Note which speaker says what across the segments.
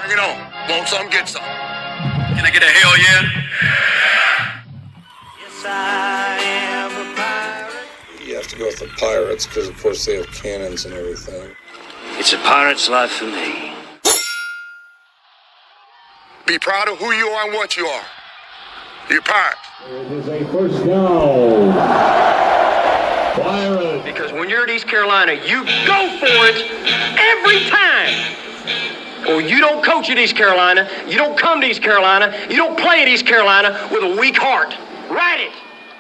Speaker 1: Bring it on. Want some, get some. Can I get a hell yeah?
Speaker 2: Yes, I am a pirate.
Speaker 3: You have to go with the Pirates because, of course, they have cannons and everything.
Speaker 2: It's a pirate's life for me.
Speaker 1: Be proud of who you are and what you are. You're Pirates.
Speaker 4: It is a first down. Pirates.
Speaker 5: Because when you're at East Carolina, you go for it every time. Or you don't coach at East Carolina, you don't come to East Carolina, you don't play at East Carolina with a weak heart. Write it.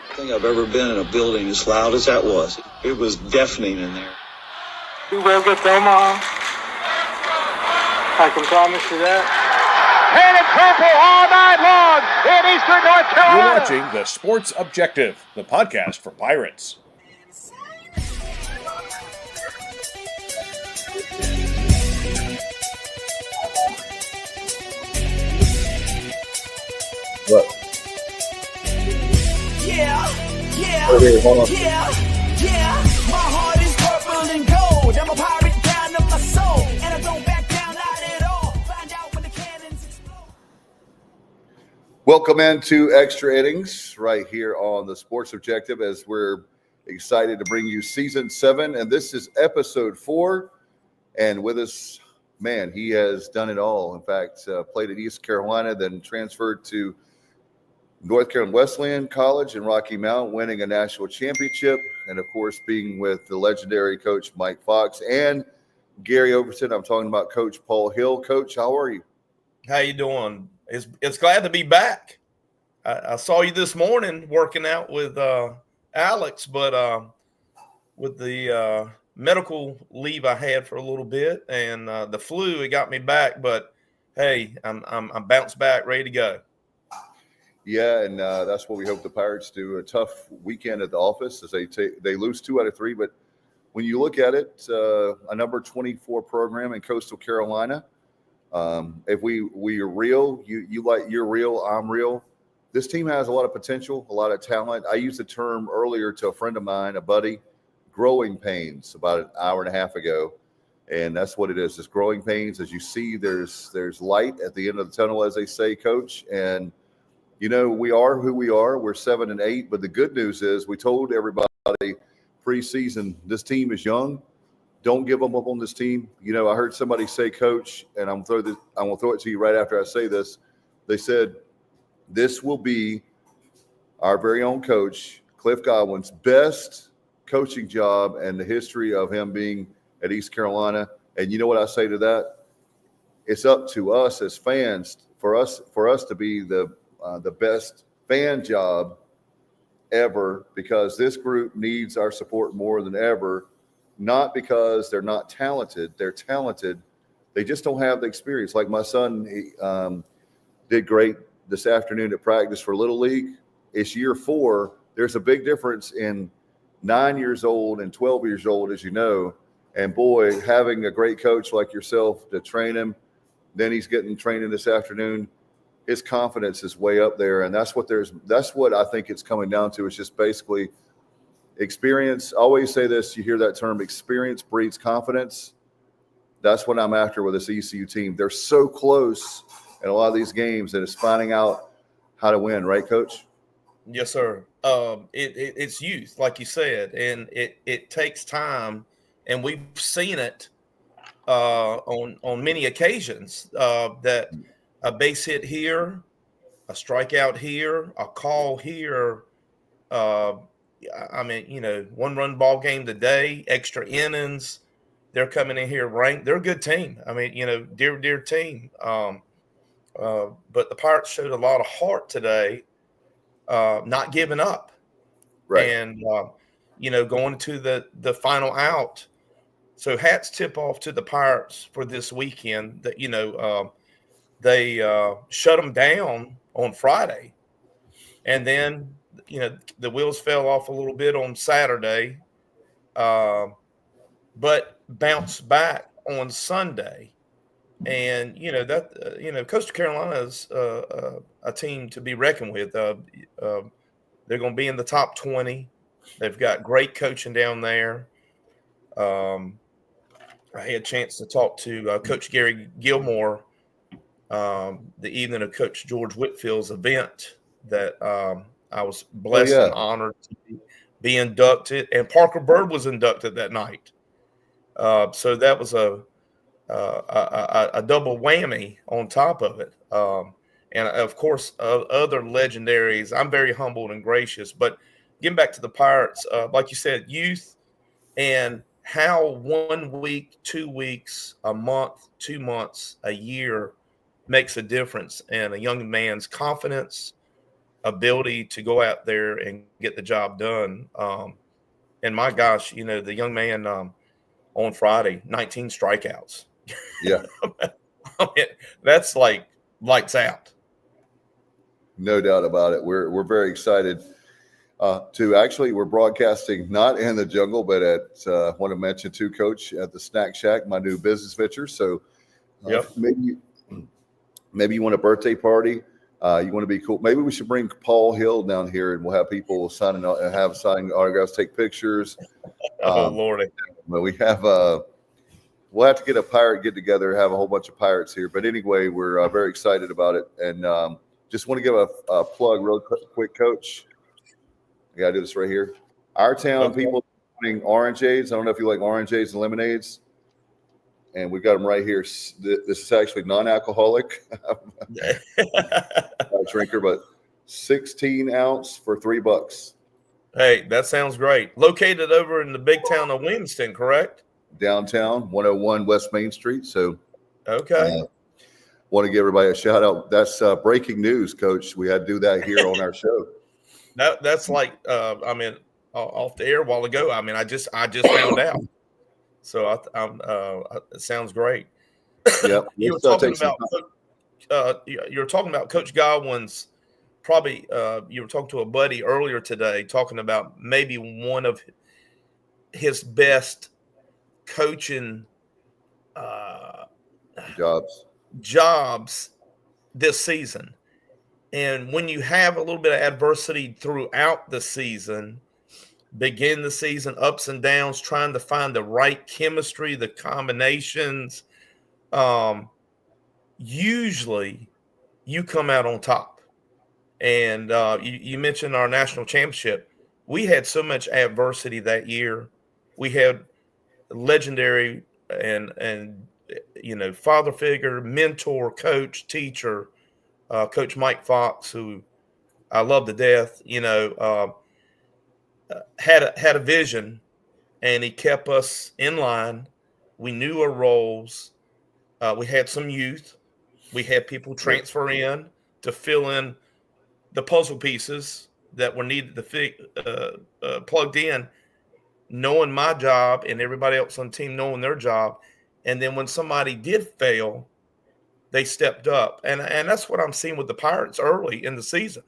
Speaker 6: I think I've ever been in a building as loud as that was. It was deafening in there.
Speaker 7: We will get Omaha. I can promise you that.
Speaker 8: Painted purple all night long in Eastern North Carolina.
Speaker 9: You're watching The Sports Objective, the podcast for Pirates.
Speaker 3: What?
Speaker 10: Yeah.
Speaker 3: Okay, hold on.
Speaker 10: Yeah. My heart is purple and gold. I'm a pirate down to my soul. And I don't back down, not at all. Find out when the cannons explode.
Speaker 11: Welcome into Extra Innings right here on the Sports Objective as we're excited to bring you Season 7. And this is Episode 4. And with us, man, he has done it all. In fact, played at East Carolina, then transferred to North Carolina Wesleyan College in Rocky Mount, winning a national championship, and of course being with the legendary coach Mike Fox and Gary Overton. I'm talking about Coach Paul Hill. Coach, how are you?
Speaker 12: How you doing? It's glad to be back. I saw you this morning working out with Alex, but with the medical leave I had for a little bit and the flu, it got me back. But hey, I'm bounced back, ready to go.
Speaker 11: Yeah, and that's what we hope the Pirates do. A tough weekend at the office as they lose 2 out of 3. But when you look at it, a number 24 program in Coastal Carolina. If we are real, you're real, I'm real. This team has a lot of potential, a lot of talent. I used the term earlier to a friend of mine, a buddy, growing pains about an hour and a half ago. And that's what it is. It's growing pains. As you see, there's light at the end of the tunnel, as they say, Coach. And you know, we are who we are. We're 7-8, but the good news is we told everybody preseason this team is young. Don't give them up on this team. You know, I heard somebody say, Coach, and I'm going to throw it to you right after I say this. They said this will be our very own coach, Cliff Godwin's best coaching job and the history of him being at East Carolina. And you know what I say to that? It's up to us as fans for us to be the best fan job ever, because this group needs our support more than ever, not because they're not talented. They're talented. They just don't have the experience. Like my son, he did great this afternoon at practice for Little League. It's year 4. There's a big difference in 9 years old and 12 years old, as you know. And boy, having a great coach like yourself to train him, then he's getting training this afternoon. His confidence is way up there, and that's what I think it's coming down to. It's just basically experience. I always say this, you hear that term, experience breeds confidence. That's what I'm after with this ECU team. They're so close in a lot of these games that it's finding out how to win, right, Coach?
Speaker 12: Yes, sir. It's youth, like you said, and it takes time, and we've seen it on many occasions that – a base hit here, a strikeout here, a call here. I mean, you know, 1-run ball game today, extra innings. They're coming in here ranked. They're a good team. I mean, you know, dear team. But the Pirates showed a lot of heart today, not giving up.
Speaker 11: Right.
Speaker 12: And, you know, going to the final out. So hats tip off to the Pirates for this weekend that, you know, they shut them down on Friday, and then, you know, the wheels fell off a little bit on Saturday, but bounced back on Sunday. And, you know, Coastal Carolina is a team to be reckoned with. They're going to be in the top 20. They've got great coaching down there. I had a chance to talk to Coach Gary Gilmore the evening of Coach George Whitfield's event that I was blessed and honored to be inducted, and Parker Bird was inducted that night. So that was a double whammy on top of it. And of course, other legendaries. I'm very humbled and gracious. But getting back to the Pirates, like you said, youth, and how 1 week, 2 weeks, a month, 2 months, a year makes a difference in a young man's confidence, ability to go out there and get the job done. And my gosh, the young man on Friday, 19 strikeouts.
Speaker 11: Yeah.
Speaker 12: I mean, that's like lights out.
Speaker 11: No doubt about it. We're very excited we're broadcasting not in the jungle, but at I want to mention too, Coach, at the Snack Shack, my new business venture. So maybe you want a birthday party. You want to be cool. Maybe we should bring Paul Hill down here, and we'll have people signing autographs, take pictures.
Speaker 12: Lordy.
Speaker 11: But we'll have to get a pirate get together, have a whole bunch of pirates here. But anyway, we're very excited about it. And just want to give a plug real quick, Coach. I got to do this right here. Our town people wanting orangeades. I don't know if you like orangeades and lemonades. And we've got them right here. This is actually non-alcoholic. Drinker, but 16 ounce for $3.
Speaker 12: Hey, that sounds great. Located over in the big town of Winston, correct?
Speaker 11: Downtown, 101 West Main Street. So,
Speaker 12: okay.
Speaker 11: Want to give everybody a shout out. That's breaking news, Coach. We had to do that here on our show.
Speaker 12: That's like, off the air a while ago. I mean, I just found out. So it sounds great.
Speaker 11: Yep.
Speaker 12: You were talking about Coach Godwin's. Probably you were talking to a buddy earlier today, talking about maybe one of his best coaching jobs this season. And when you have a little bit of adversity throughout the season, begin the season, ups and downs, trying to find the right chemistry, the combinations, usually you come out on top. And you mentioned our national championship. We had so much adversity that year. We had legendary and father figure, mentor, coach, teacher, Coach Mike Fox, who I love to death, had a vision, and he kept us in line. We knew our roles. We had some youth. We had people transfer in to fill in the puzzle pieces that were needed to plugged in, knowing my job and everybody else on the team knowing their job. And then when somebody did fail, they stepped up. And that's what I'm seeing with the Pirates early in the season,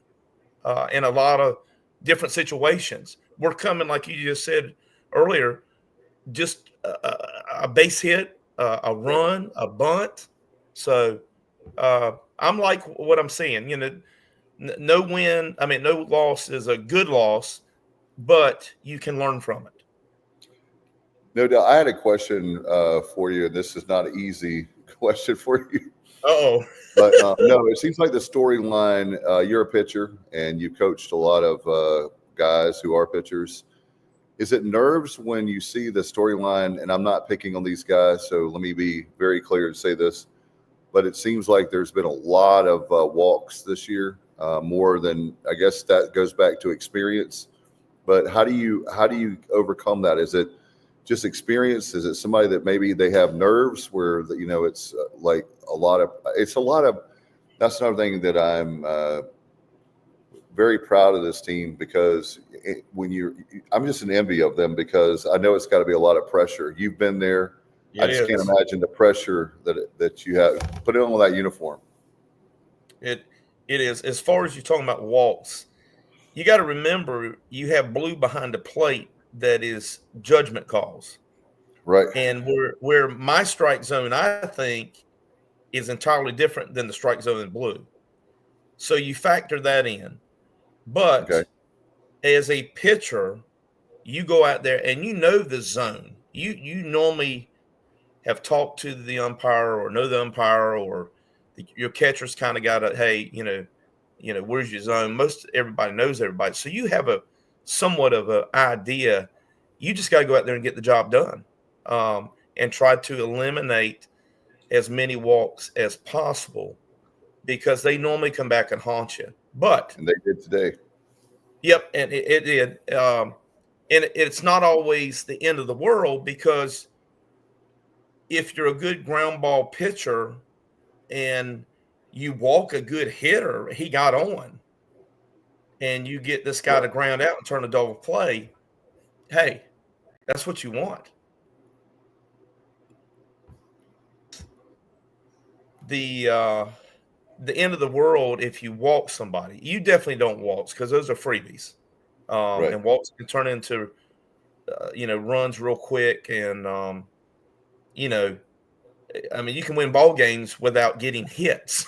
Speaker 12: in a lot of different situations. We're coming, like you just said earlier, just a base hit, a run, a bunt. So I'm like what I'm seeing. No loss is a good loss, but you can learn from it.
Speaker 11: No doubt. I had a question for you. This is not an easy question for you.
Speaker 12: Uh-oh.
Speaker 11: But no, it seems like the storyline, you're a pitcher and you coached a lot of guys who are pitchers. Is it nerves when you see the storyline? And I'm not picking on these guys, so let me be very clear and say this. But it seems like there's been a lot of walks this year, more than, I guess that goes back to experience. But how do you overcome that? Is it just experience? Is it somebody that maybe they have nerves where it's like a lot of that's another thing that I'm very proud of this team, because I'm just an envy of them, because I know it's got to be a lot of pressure. You've been there. I just can't imagine the pressure that you have putting on that uniform.
Speaker 12: It is. As far as you're talking about walks, you got to remember you have blue behind the plate that is judgment calls.
Speaker 11: Right.
Speaker 12: And where my strike zone, I think, is entirely different than the strike zone in blue. So you factor that in. But as a pitcher, you go out there and you know the zone. You normally have talked to the umpire or know the umpire or the your catcher's kind of got to, hey, where's your zone? Most everybody knows everybody. So you have a somewhat of an idea. You just got to go out there and get the job done, and try to eliminate as many walks as possible, because they normally come back and haunt you.
Speaker 11: And they did today.
Speaker 12: Yep, and it did. And it's not always the end of the world, because if you're a good ground ball pitcher and you walk a good hitter, he got on, and you get this guy to ground out and turn a double play, hey, that's what you want. The end of the world if you walk somebody. You definitely don't walks, because those are freebies. And walks can turn into runs real quick, and you can win ball games without getting hits.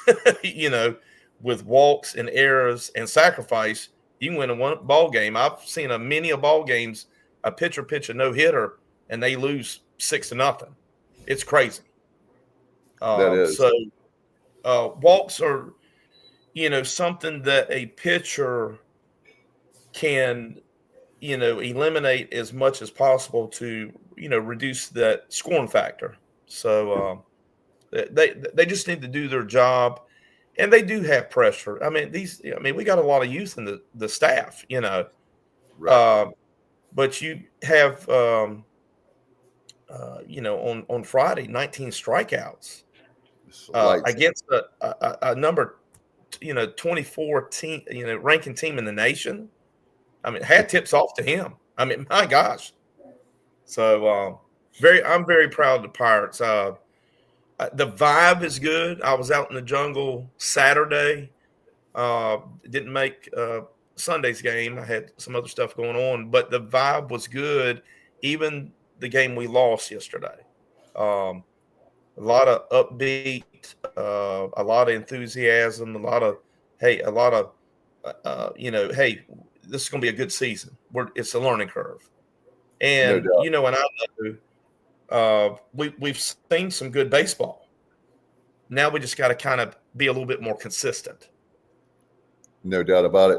Speaker 12: With walks and errors and sacrifice, you can win a ball game. I've seen many ball games, a pitcher pitch a no-hitter and they lose 6-0. It's crazy.
Speaker 11: That is.
Speaker 12: So walks are, something that a pitcher can, eliminate as much as possible to, reduce that scoring factor. So they just need to do their job, and they do have pressure. We got a lot of youth in the staff,
Speaker 11: Right.
Speaker 12: but you have, on Friday, 19 strikeouts against a number, 24 team, ranking team in the nation. Hat tips off to him. My gosh. So I'm very proud of the Pirates. The vibe is good. I was out in the jungle Saturday. Didn't make Sunday's game. I had some other stuff going on, but the vibe was good. Even the game we lost yesterday. A lot of upbeat, a lot of enthusiasm, a lot of, hey, this is going to be a good season. It's a learning curve. And, and I know we've seen some good baseball. Now we just got to kind of be a little bit more consistent.
Speaker 11: No doubt about it.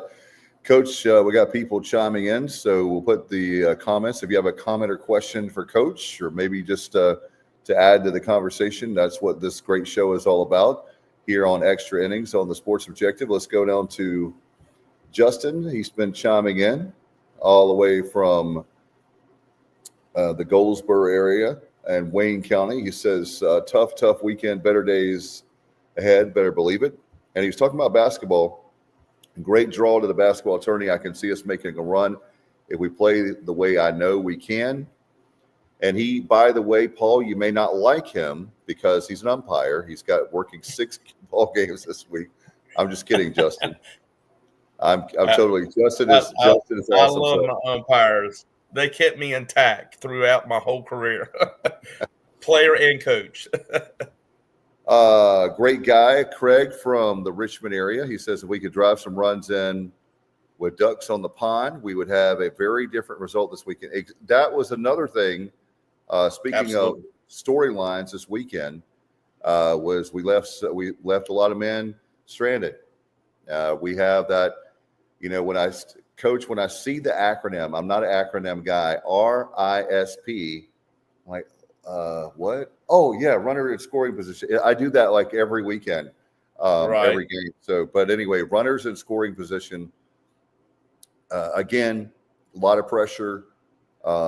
Speaker 11: Coach, we got people chiming in, so we'll put the comments. If you have a comment or question for Coach, or maybe just to add to the conversation, that's what this great show is all about here on Extra Innings on the Sports Objective. Let's go down to Justin. He's been chiming in all the way from the Goldsboro area and Wayne County. He says, tough weekend, better days ahead, better believe it. And he was talking about basketball. Great draw to the basketball tourney. I can see us making a run if we play the way I know we can. And he, by the way, Paul, you may not like him because he's an umpire. He's got working 6 ball games this week. I'm just kidding, Justin. I'm totally Justin is awesome.
Speaker 12: I love my umpires. They kept me intact throughout my whole career, player and coach.
Speaker 11: Great guy, Craig from the Richmond area. He says if we could drive some runs in with ducks on the pond, we would have a very different result this weekend. That was another thing. Speaking
Speaker 12: Absolutely.
Speaker 11: of storylines this weekend, was we left a lot of men stranded. We have that, when I see the acronym, I'm not an acronym guy, RISP, I'm like, what? Oh yeah, runner in scoring position. I do that like every weekend, every game. So, but anyway, runners in scoring position. Again, a lot of pressure,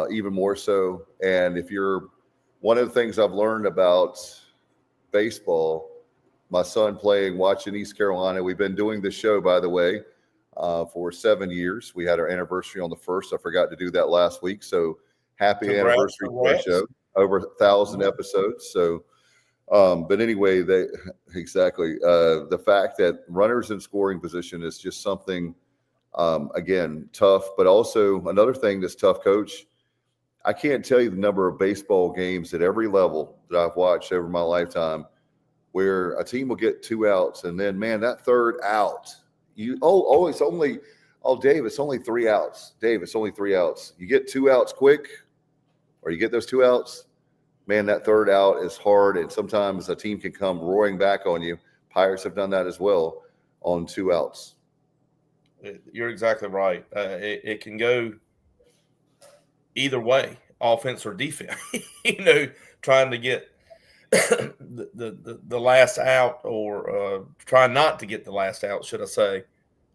Speaker 11: even more so. And if you're one of the things I've learned about baseball, my son watching East Carolina. We've been doing this show, by the way, for 7 years. We had our anniversary on the 1st. I forgot to do that last week. So happy anniversary to our show. Over 1,000 episodes. So, but anyway, the fact that runners in scoring position is just something, again, tough, but also another thing that's tough, Coach. I can't tell you the number of baseball games at every level that I've watched over my lifetime where a team will get 2 outs and then, man, that third out, Dave, it's only 3 outs. Dave, it's only 3 outs. You get 2 outs quick, or you get those 2 outs, man, that third out is hard, and sometimes a team can come roaring back on you, Pirates have done that as well on 2 outs.
Speaker 12: You're exactly right. It can go either way, offense or defense. Trying to get the last out, or trying not to get the last out, should I say?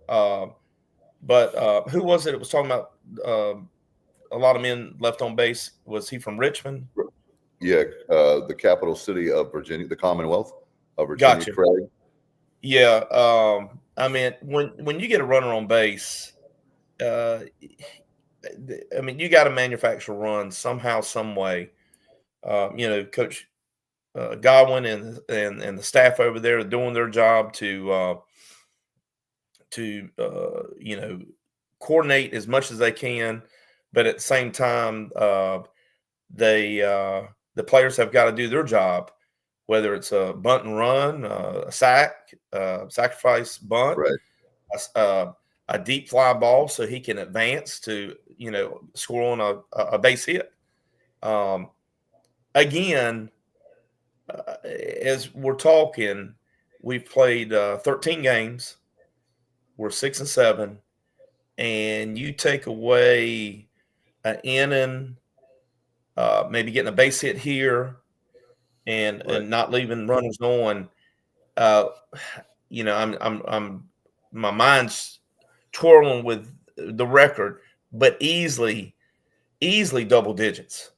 Speaker 12: But who was it? It was talking about a lot of men left on base. Was he from Richmond?
Speaker 11: Yeah, the capital city of Virginia, the Commonwealth of Virginia.
Speaker 12: Gotcha.
Speaker 11: Craig.
Speaker 12: Yeah, I mean, when you get a runner on base, I mean, you got to manufacture runs somehow, some way. Coach Godwin and the staff over there are doing their job to coordinate as much as they can, but at the same time, the players have got to do their job, whether it's a bunt and run, a sack, sacrifice bunt,
Speaker 11: right.
Speaker 12: A deep fly ball so he can advance to, score on a base hit. Again, as we're talking, we've played 13 games. We're 6-7, and you take away an inning, maybe getting a base hit here, and not leaving runners on. I'm my mind's twirling with the record, but easily double digits.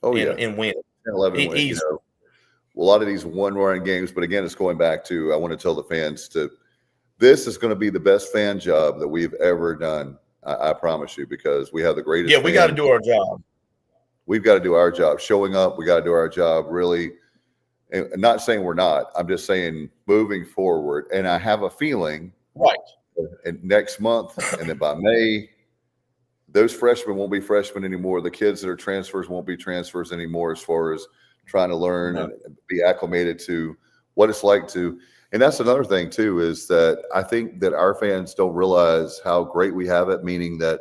Speaker 11: Oh,
Speaker 12: in win.
Speaker 11: 11 wins. A lot of these one-run games, but again, it's going back to, I want to tell the fans this is going to be the best fan job that we've ever done. I promise you, because we have the greatest.
Speaker 12: Yeah, we got to do our job.
Speaker 11: We've got to do our job. Showing up, we got to do our job really. And not saying we're not. I'm just saying moving forward. And I have a feeling,
Speaker 12: right,
Speaker 11: and next month, and then by May, those freshmen won't be freshmen anymore. The kids that are transfers won't be transfers anymore, as far as trying to learn and be acclimated to what it's like to. And that's another thing too, is that I think that our fans don't realize how great we have it, meaning that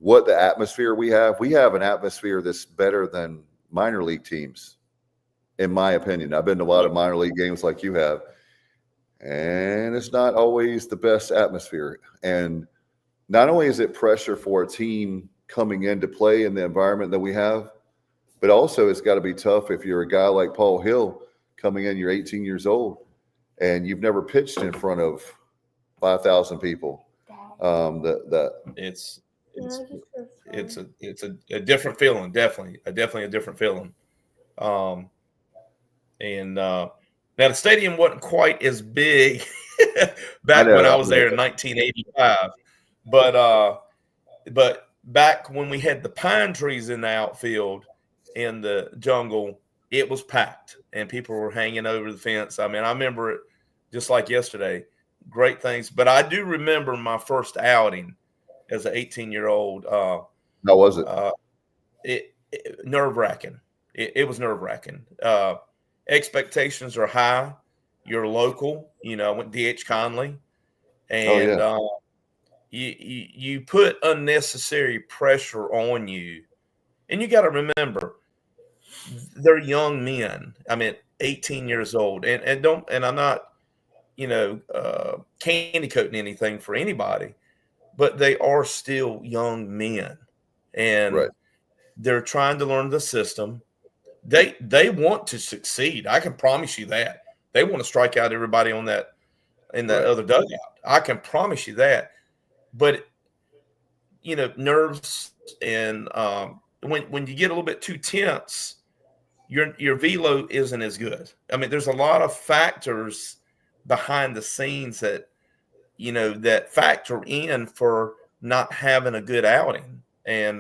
Speaker 11: what the atmosphere we have an atmosphere that's better than minor league teams, in my opinion. I've been to a lot of minor league games like you have, and it's not always the best atmosphere. And not only is it pressure for a team coming in to play in the environment that we have, but also it's got to be tough if you're a guy like Paul Hill coming in, you're 18 years old, and you've never pitched in front of 5,000 people.
Speaker 12: It's a different feeling, definitely a different feeling. Now the stadium wasn't quite as big back when I was there in 1985, but back when we had the pine trees in the outfield in the jungle, it was packed and people were hanging over the fence. I mean, I remember it just like yesterday. Great things. But I do remember my first outing as an 18-year-old.
Speaker 11: How was it?
Speaker 12: Nerve-wracking. It was nerve-wracking. Expectations are high. You're local. I went DH Conley. And you put unnecessary pressure on you. And you got to remember, they're young men. I mean, 18 years old. And I'm not, candy coating anything for anybody, but they are still young men. And they're trying to learn the system. They want to succeed. I can promise you that. They want to strike out everybody in that other dugout. I can promise you that. But nerves and when you get a little bit too tense, your velo isn't as good. I mean, there's a lot of factors behind the scenes that that factor in for not having a good outing. And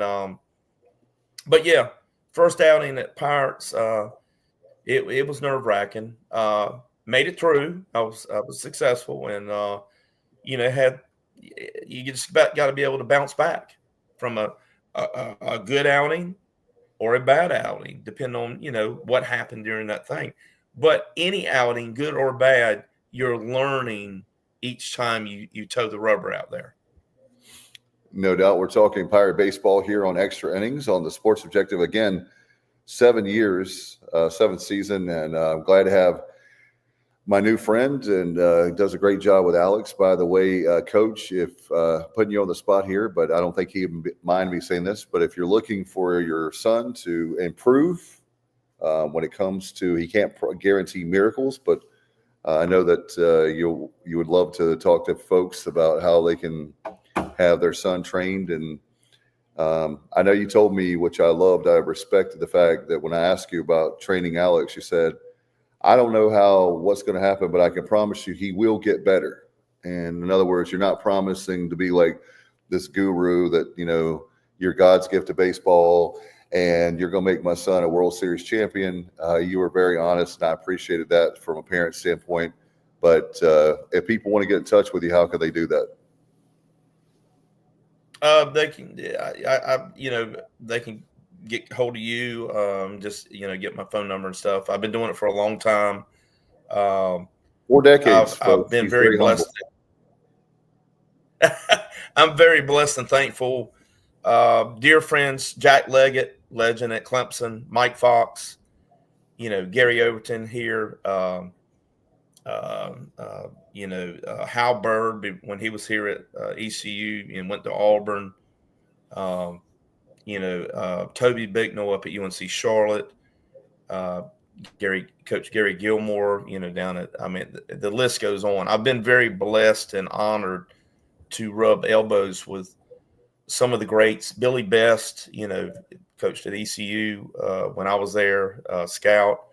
Speaker 12: but yeah, first outing at Pirates, it was nerve-wracking. Made it through. I was successful, and you just got to be able to bounce back from a good outing or a bad outing, depending on what happened during that thing. But any outing, good or bad, you're learning each time you toe the rubber out there.
Speaker 11: No doubt. We're talking Pirate baseball here on Extra Innings on the Sports Objective. Again, 7 years, 7th season, and I'm glad to have my new friend, and does a great job with Alex. By the way, Coach, if putting you on the spot here, but I don't think he would mind me saying this, but if you're looking for your son to improve when it comes to, he can't guarantee miracles, but I know that you would love to talk to folks about how they can have their son trained. And I know you told me, which I loved, I respected the fact that when I asked you about training Alex, you said, I don't know what's going to happen, but I can promise you he will get better. And in other words, you're not promising to be like this guru that, you're God's gift to baseball and you're going to make my son a World Series champion. You were very honest, and I appreciated that from a parent standpoint. But if people want to get in touch with you, how can they do that?
Speaker 12: They can, they can get hold of you. Just get my phone number and stuff. I've been doing it for a long time.
Speaker 11: 4 decades.
Speaker 12: I've been very blessed. I'm very blessed and thankful. Dear friends, Jack Leggett, legend at Clemson, Mike Fox, Gary Overton here. Hal Bird when he was here at ECU and went to Auburn. Toby Bicknell up at UNC Charlotte. Coach Gary Gilmore, down at, the list goes on. I've been very blessed and honored to rub elbows with some of the greats. Billy Best, coached at ECU when I was there, scout.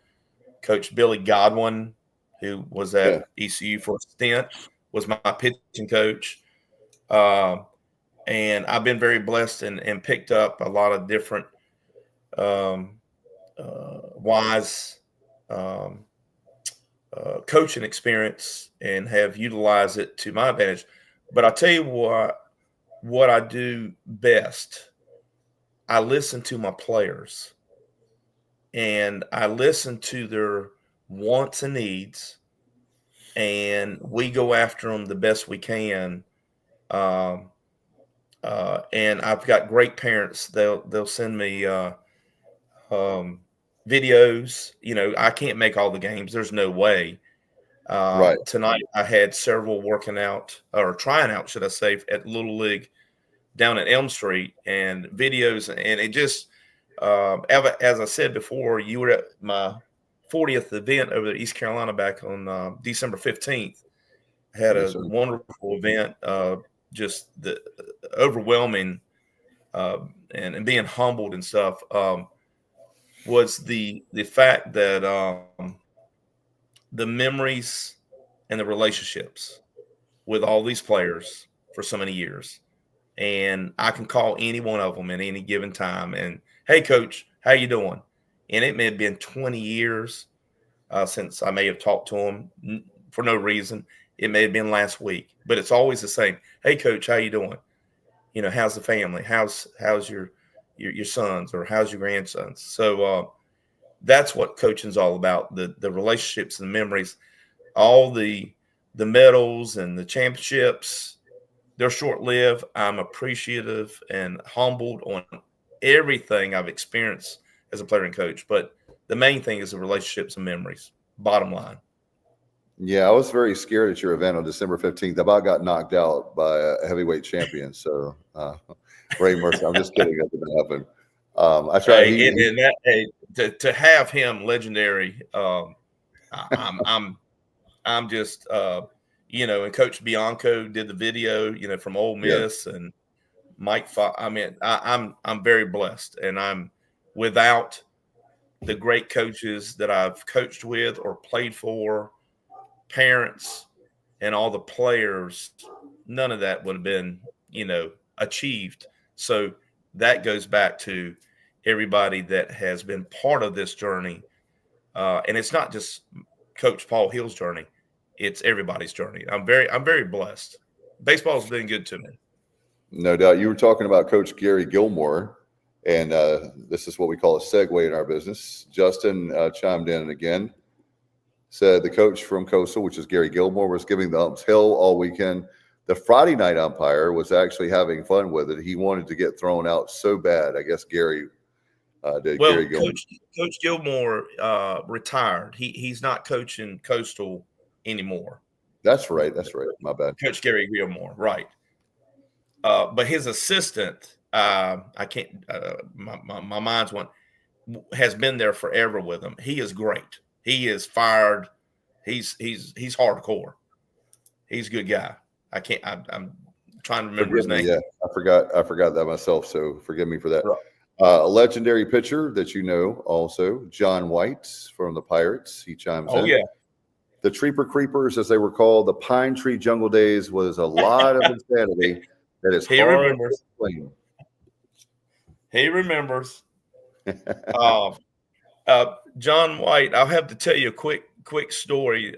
Speaker 12: Coach Billy Godwin, who was at ECU for a stint, was my pitching coach. And I've been very blessed and picked up a lot of different wise coaching experience and have utilized it to my advantage. But I'll tell you what I do best. I listen to my players and I listen to their wants and needs, and we go after them the best we can. And I've got great parents. They'll send me videos. I can't make all the games. There's no way.
Speaker 11: Right.
Speaker 12: Tonight I had several working out, or trying out, should I say, at Little League down at Elm Street, and videos. And it just, as I said before, you were at my 40th event over at East Carolina back on December 15th. Had a wonderful event. Just the overwhelming and being humbled and stuff was the fact that the memories and the relationships with all these players for so many years. And I can call any one of them at any given time and, hey, Coach, how you doing? And it may have been 20 years since I may have talked to him for no reason. It may have been last week, but it's always the same. Hey, Coach, how you doing? How's the family? How's your sons, or how's your grandsons? So that's what coaching's all about, the relationships and the memories. All the medals and the championships, they're short-lived. I'm appreciative and humbled on everything I've experienced as a player and coach. But the main thing is the relationships and memories, bottom line.
Speaker 11: Yeah, I was very scared at your event on December 15th. I about got knocked out by a heavyweight champion. So, Ray Mercer, I'm just kidding. That didn't happen. I tried.
Speaker 12: To have him legendary, I'm just and Coach Bianco did the video, from Ole Miss, and Mike. I'm very blessed, and I'm without the great coaches that I've coached with or played for, parents, and all the players. None of that would have been, achieved. So that goes back to everybody that has been part of this journey. And it's not just Coach Paul Hill's journey. It's everybody's journey. I'm very blessed. Baseball's been good to me.
Speaker 11: No doubt. You were talking about Coach Gary Gilmore, and this is what we call a segue in our business. Justin chimed in again, said the coach from Coastal, which is Gary Gilmore, was giving the umps hell all weekend. The Friday night umpire was actually having fun with it. He wanted to get thrown out so bad. I guess Gary did.
Speaker 12: Well,
Speaker 11: Gary Gilmore.
Speaker 12: Coach Gilmore retired. He's not coaching Coastal anymore.
Speaker 11: That's right. My bad.
Speaker 12: Coach Gary Gilmore, right. But his assistant, I can't, my mind's went, has been there forever with him. He is great. He is fired. He's hardcore. He's a good guy. I'm trying to remember his name.
Speaker 11: Yeah, I forgot that myself. So forgive me for that.
Speaker 12: Right.
Speaker 11: A legendary pitcher that you know also, John White from the Pirates. He chimes in.
Speaker 12: Oh, yeah.
Speaker 11: The Treeper Creepers, as they were called, the Pine Tree Jungle Days, was a lot of insanity that is hard to explain.
Speaker 12: He remembers. John White, I'll have to tell you a quick story.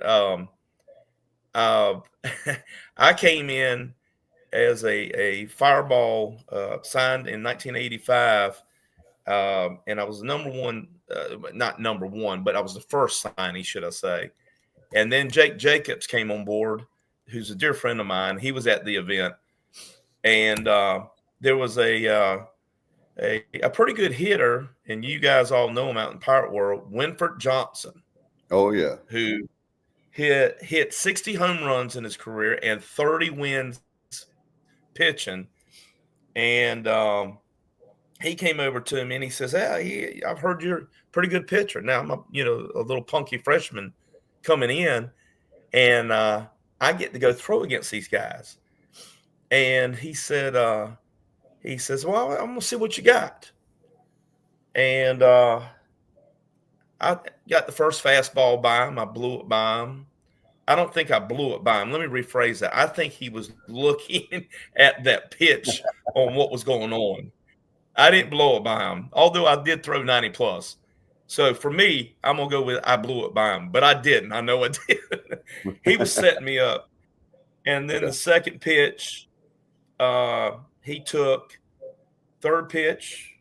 Speaker 12: I came in as a fireball signed in 1985, and I was not number one, but I was the first signee, should I say. And then Jake Jacobs came on board, who's a dear friend of mine. He was at the event, and there was a pretty good hitter, and you guys all know him out in Pirate World, Winford Johnson.
Speaker 11: Oh, yeah.
Speaker 12: Who hit 60 home runs in his career and 30 wins pitching. And he came over to him and he says, "Hey, I've heard you're a pretty good pitcher." Now I'm a little punky freshman coming in, and I get to go throw against these guys. And he said, "Well, I'm gonna see what you got." And I got the first fastball by him. I blew it by him. I don't think I blew it by him. Let me rephrase that. I think he was looking at that pitch on what was going on. I didn't blow it by him, although I did throw 90 plus. So for me, I'm going to go with I blew it by him, but I didn't. I know I did. He was setting me up. And then the second pitch, he took. Third pitch,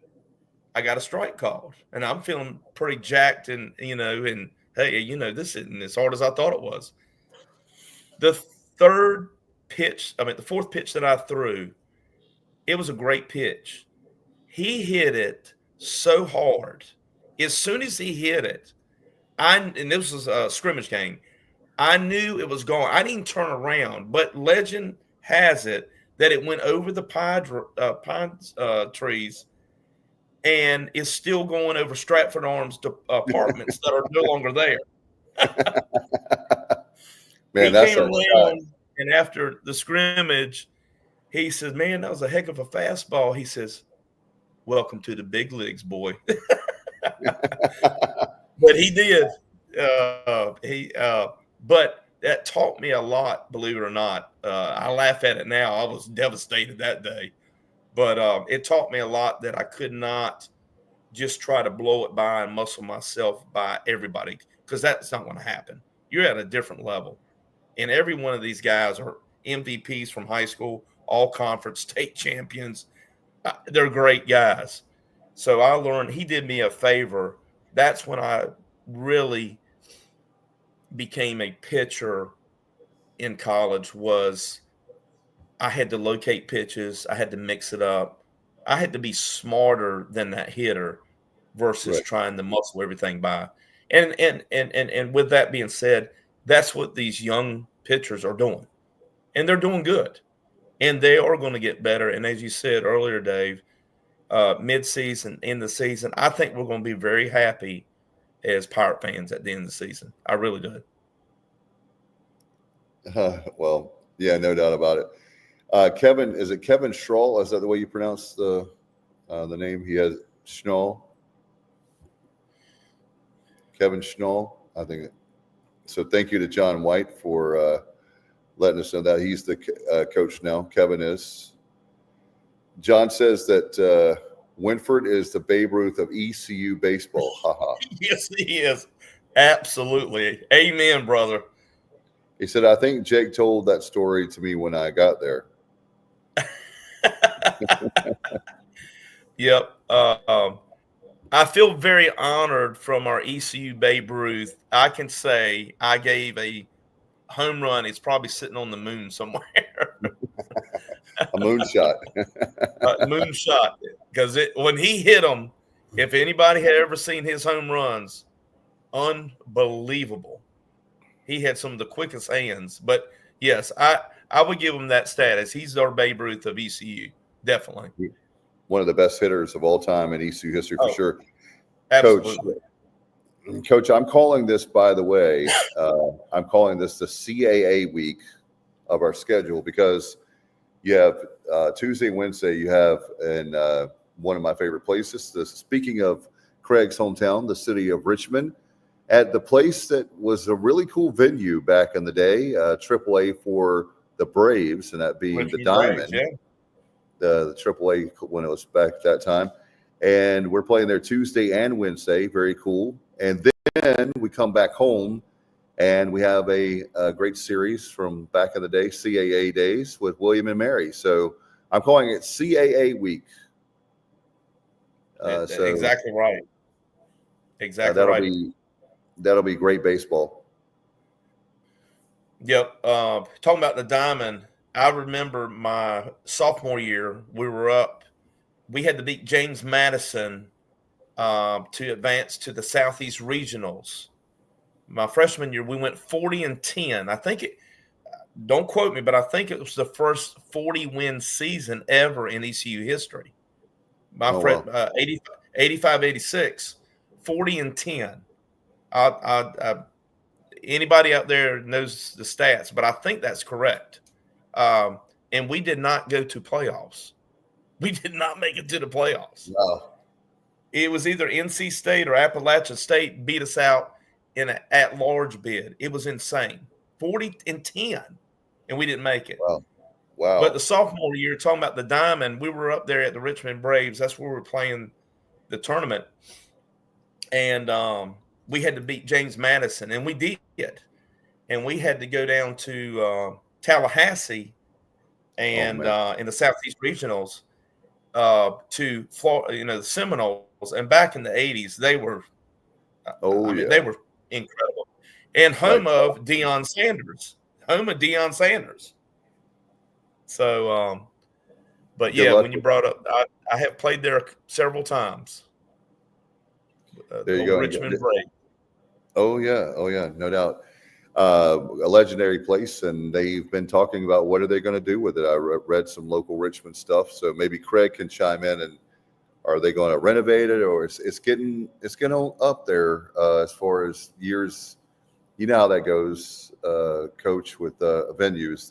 Speaker 12: I got a strike called, and I'm feeling pretty jacked, and hey, this isn't as hard as I thought it was. The fourth pitch that I threw, it was a great pitch. He hit it so hard. As soon as he hit it, and this was a scrimmage game, I knew it was gone. I didn't turn around, but legend has it that it went over the pine trees and is still going over Stratford Arms apartments that are no longer there.
Speaker 11: Man,
Speaker 12: he came around, and after the scrimmage, he says, "Man, that was a heck of a fastball." He says, "Welcome to the big leagues, boy." But he did. But that taught me a lot, believe it or not. I laugh at it now. I was devastated that day. But it taught me a lot that I could not just try to blow it by and muscle myself by everybody, because that's not going to happen. You're at a different level. And every one of these guys are MVPs from high school, all conference, state champions. They're great guys. So I learned, he did me a favor. That's when I really became a pitcher in college. Was I had to locate pitches. I had to mix it up. I had to be smarter than that hitter versus trying to muscle everything by. And with that being said, that's what these young pitchers are doing. And they're doing good. And they are going to get better. And as you said earlier, Dave, mid-season, end of the season, I think we're going to be very happy as Pirate fans at the end of the season. I really do.
Speaker 11: Well, yeah, no doubt about it. Kevin, is it Kevin Schroll? Is that the way you pronounce the name? He has Schnoll. Kevin Schnoll, I think. So thank you to John White for letting us know that he's the coach now. Kevin is. John says that Winford is the Babe Ruth of ECU baseball. Haha.
Speaker 12: Yes, he is. Absolutely. Amen, brother.
Speaker 11: He said, I think Jake told that story to me when I got there.
Speaker 12: Yep. I feel very honored from our ECU Babe Ruth. I can say I gave a home run. It's probably sitting on the moon somewhere.
Speaker 11: A moonshot.
Speaker 12: Moonshot. Because when he hit them, if anybody had ever seen his home runs, unbelievable. He had some of the quickest hands. But yes, I would give him that status. He's our Babe Ruth of ECU, definitely.
Speaker 11: One of the best hitters of all time in ECU history for sure.
Speaker 12: Absolutely.
Speaker 11: Coach, I'm calling this, by the way, I'm calling this the CAA week of our schedule because you have Tuesday and Wednesday, you have in one of my favorite places. Speaking of Craig's hometown, the city of Richmond, at the place that was a really cool venue back in the day, AAA for the Braves, and that being
Speaker 12: Richmond
Speaker 11: the Diamond,
Speaker 12: Braves,
Speaker 11: the AAA when it was back at that time. And we're playing there Tuesday and Wednesday. Very cool. And then we come back home and we have a great series from back in the day, CAA days with William and Mary. So I'm calling it CAA week.
Speaker 12: Exactly right. Exactly right.
Speaker 11: That'll be great baseball.
Speaker 12: Yep. Talking about the Diamond, I remember my sophomore year, we had to beat James Madison to advance to the Southeast Regionals. My freshman year, we went 40-10. I think don't quote me, but I think it was the first 40-win season ever in ECU history. 85-86, 40-10. Anybody out there knows the stats, but I think that's correct. And we did not go to playoffs. We did not make it to the playoffs.
Speaker 11: No.
Speaker 12: It was either NC State or Appalachian State beat us out in an at-large bid. It was insane. 40-10, and we didn't make it.
Speaker 11: Wow.
Speaker 12: But the sophomore year, talking about the Diamond, we were up there at the Richmond Braves. That's where we were playing the tournament. And we had to beat James Madison, and we did. And we had to go down to Tallahassee and in the Southeast Regionals to Florida, the Seminoles. And back in the 80s, they were they were incredible. And home of Deion Sanders. So, but yeah, when you brought up, I have played there several times.
Speaker 11: There you go.
Speaker 12: Richmond Braves.
Speaker 11: Oh yeah, no doubt. A legendary place, and they've been talking about what are they going to do with it. I read some local Richmond stuff, so maybe Craig can chime in. And are they going to renovate it, or it's getting up there as far as years? You know how that goes, Coach, with venues.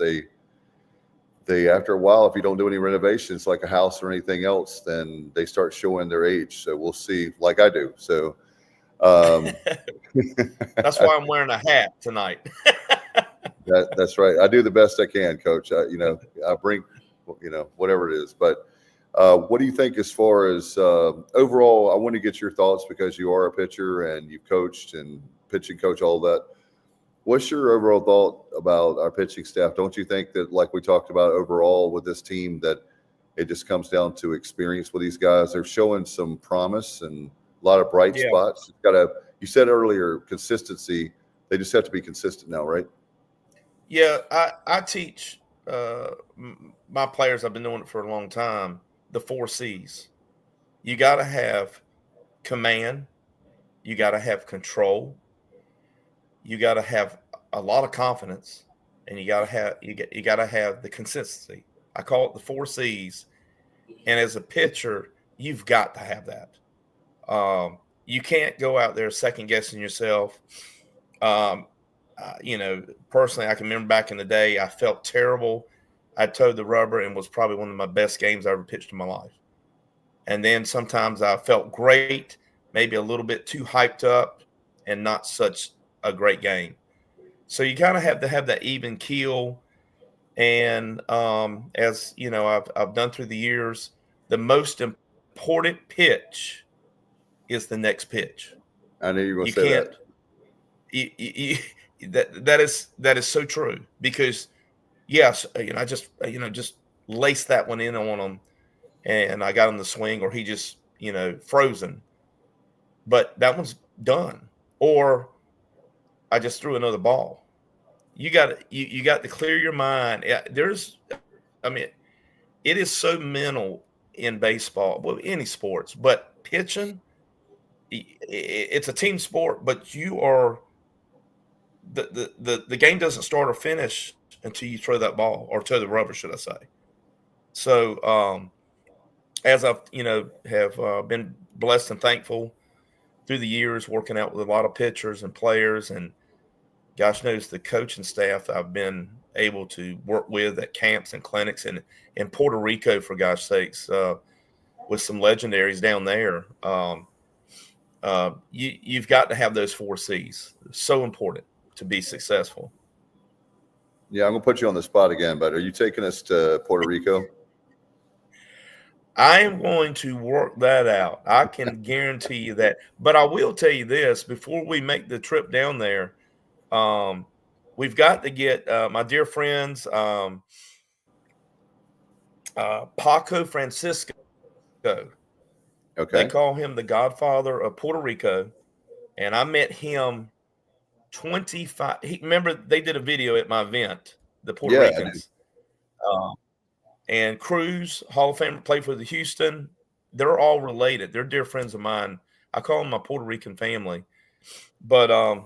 Speaker 11: They after a while, if you don't do any renovations like a house or anything else, then they start showing their age. So we'll see, like I do. So
Speaker 12: that's why I'm wearing a hat tonight.
Speaker 11: That's right. I do the best I can, Coach. I bring, whatever it is. But what do you think as far as overall? I want to get your thoughts because you are a pitcher and you've coached and pitching coach, all that. What's your overall thought about our pitching staff? Don't you think that, like we talked about overall with this team, that it just comes down to experience with these guys? They're showing some promise and a lot of bright spots. You said earlier, consistency. They just have to be consistent now, right?
Speaker 12: Yeah, I teach my players. I've been doing it for a long time. The 4 C's. You got to have command. You got to have control. You got to have a lot of confidence, and you got to have the consistency. I call it the 4 C's. And as a pitcher, you've got to have that. You can't go out there second guessing yourself. Personally, I can remember back in the day, I felt terrible. I towed the rubber and was probably one of my best games I ever pitched in my life. And then sometimes I felt great, maybe a little bit too hyped up and not such a great game. So you kind of have to have that even keel. And as you know, I've done through the years, the most important pitch is the next pitch.
Speaker 11: I knew you were going to say that.
Speaker 12: That is so true because yes, I just laced that one in on him and I got him the swing, or he just, frozen. But that one's done. Or I just threw another ball. You got to clear your mind. It is so mental in baseball, well, any sports, but pitching, it's a team sport, but you are the game doesn't start or finish until you throw that ball, or throw the rubber, should I say. So as I've, have been blessed and thankful through the years, working out with a lot of pitchers and players, and gosh knows the coaching staff I've been able to work with at camps and clinics, and in Puerto Rico, for gosh sakes, with some legendaries down there. You've got to have those 4 C's. It's so important to be successful.
Speaker 11: Yeah, I'm going to put you on the spot again, but are you taking us to Puerto Rico?
Speaker 12: I am going to work that out. I can guarantee you that. But I will tell you this, before we make the trip down there, we've got to get my dear friends, Paco Francisco.
Speaker 11: Okay.
Speaker 12: They call him the Godfather of Puerto Rico. And I met him 25. Remember, they did a video at my event, the Puerto Ricans. And Cruz, Hall of Famer, played for the Houston. They're all related. They're dear friends of mine. I call them my Puerto Rican family. But I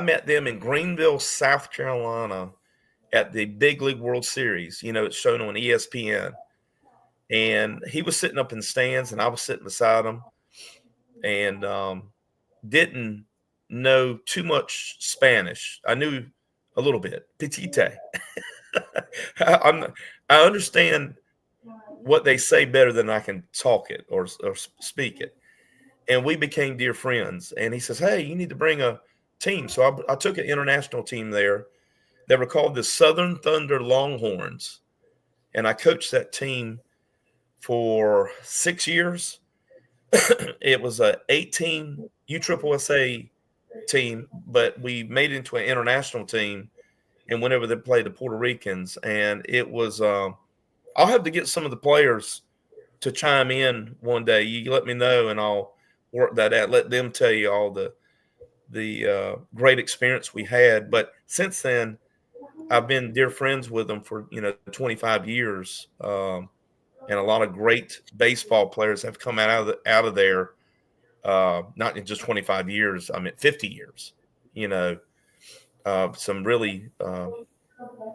Speaker 12: met them in Greenville, South Carolina at the Big League World Series. It's shown on ESPN. And he was sitting up in the stands, and I was sitting beside him, and didn't know too much Spanish. I knew a little bit. Petite. I understand what they say better than I can talk it or speak it. And we became dear friends. And he says, hey, you need to bring a team. So I took an international team there. They were called the Southern Thunder Longhorns. And I coached that team for 6 years. It was a 18 USSSA team, but we made it into an international team. And whenever they played the Puerto Ricans, and it was, I'll have to get some of the players to chime in one day. You let me know, and I'll work that out. Let them tell you all the great experience we had. But since then, I've been dear friends with them for 25 years, and a lot of great baseball players have come out of there. Not in just 25 years, 50 years. Some really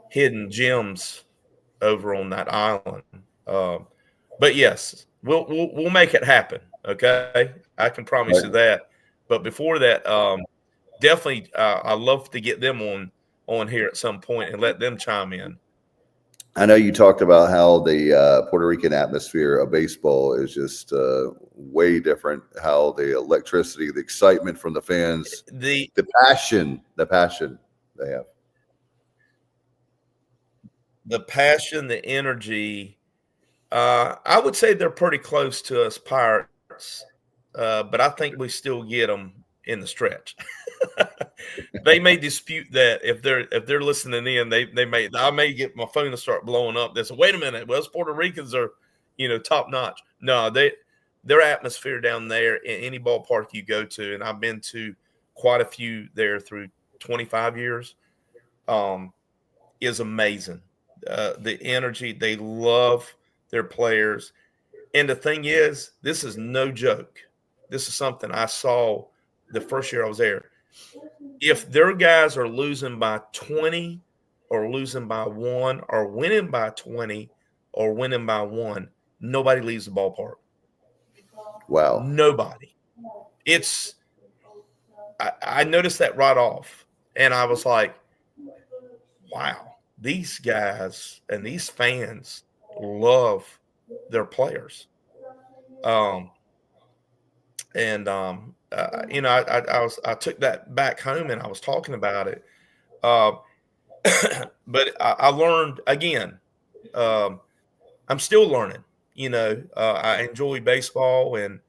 Speaker 12: hidden gems over on that island. But yes, we'll make it happen. Okay, I can promise you that. But before that, definitely, I love to get them on here at some point and let them chime in.
Speaker 11: I know you talked about how the Puerto Rican atmosphere of baseball is just way different. How the electricity, the excitement from the fans, the passion they have.
Speaker 12: The passion, the energy. I would say they're pretty close to us Pirates, but I think we still get them in the stretch. They may dispute that if they're listening in. I may get my phone to start blowing up. They say, "Wait a minute, well, Puerto Ricans are top notch." No, their atmosphere down there in any ballpark you go to, and I've been to quite a few there through 25 years, is amazing. The energy, they love their players. And the thing is, this is no joke. This is something I saw the first year I was there. If their guys are losing by 20 or losing by 1 or winning by 20 or winning by 1, nobody leaves the ballpark.
Speaker 11: Wow.
Speaker 12: Nobody. I noticed that right off. And I was like, wow, these guys and these fans love their players. I took that back home and I was talking about it. But I learned again. I'm still learning. I enjoy baseball, and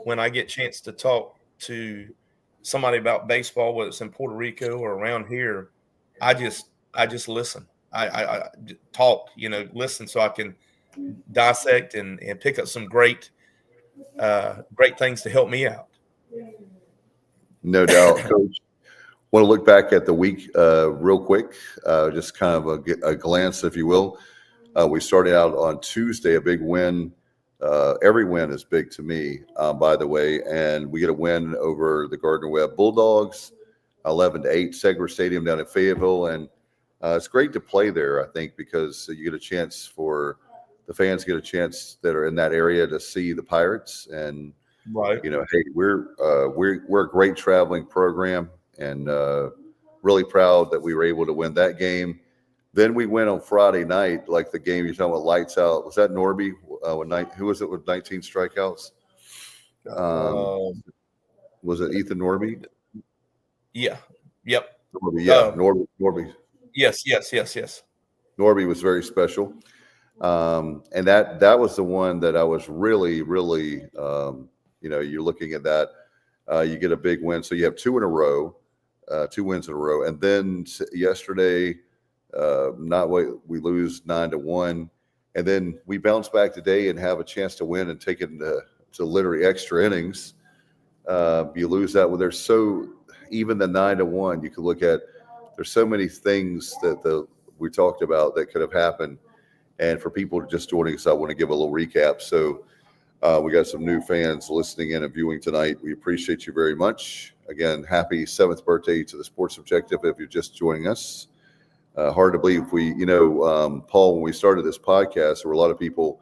Speaker 12: when I get a chance to talk to somebody about baseball, whether it's in Puerto Rico or around here, I just listen. I talk, listen, so I can dissect and pick up some great things to help me out.
Speaker 11: No doubt, Coach. Want to look back at the week real quick, just kind of a glance, if you will. We started out on Tuesday, a big win. Every win is big to me, by the way, and we get a win over the Gardner Webb Bulldogs. 11-8, Segra Stadium down in Fayetteville, and it's great to play there. I think because you get a chance for the fans get a chance that are in that area to see the Pirates, and
Speaker 12: right.
Speaker 11: Hey, we're a great traveling program, and really proud that we were able to win that game. Then we went on Friday night, like the game you're talking about, lights out. Was that Norby? Who was it with 19 strikeouts? Was it Ethan Norby?
Speaker 12: Yeah. Yep.
Speaker 11: Norby, yeah. Norby.
Speaker 12: Yes.
Speaker 11: Norby was very special. And that was the one that I was really, really, you're looking at that. You get a big win. So you have 2 wins in a row. And then yesterday, we lose 9-1. And then we bounce back today and have a chance to win and take it to literally extra innings. You lose that when even the 9-1, you could look at, there's so many things that we talked about that could have happened. And for people just joining us, I want to give a little recap. So we got some new fans listening in and viewing tonight. We appreciate you very much. Again, happy 7th birthday to the Sports Objective if you're just joining us. Hard to believe Paul, when we started this podcast, there were a lot of people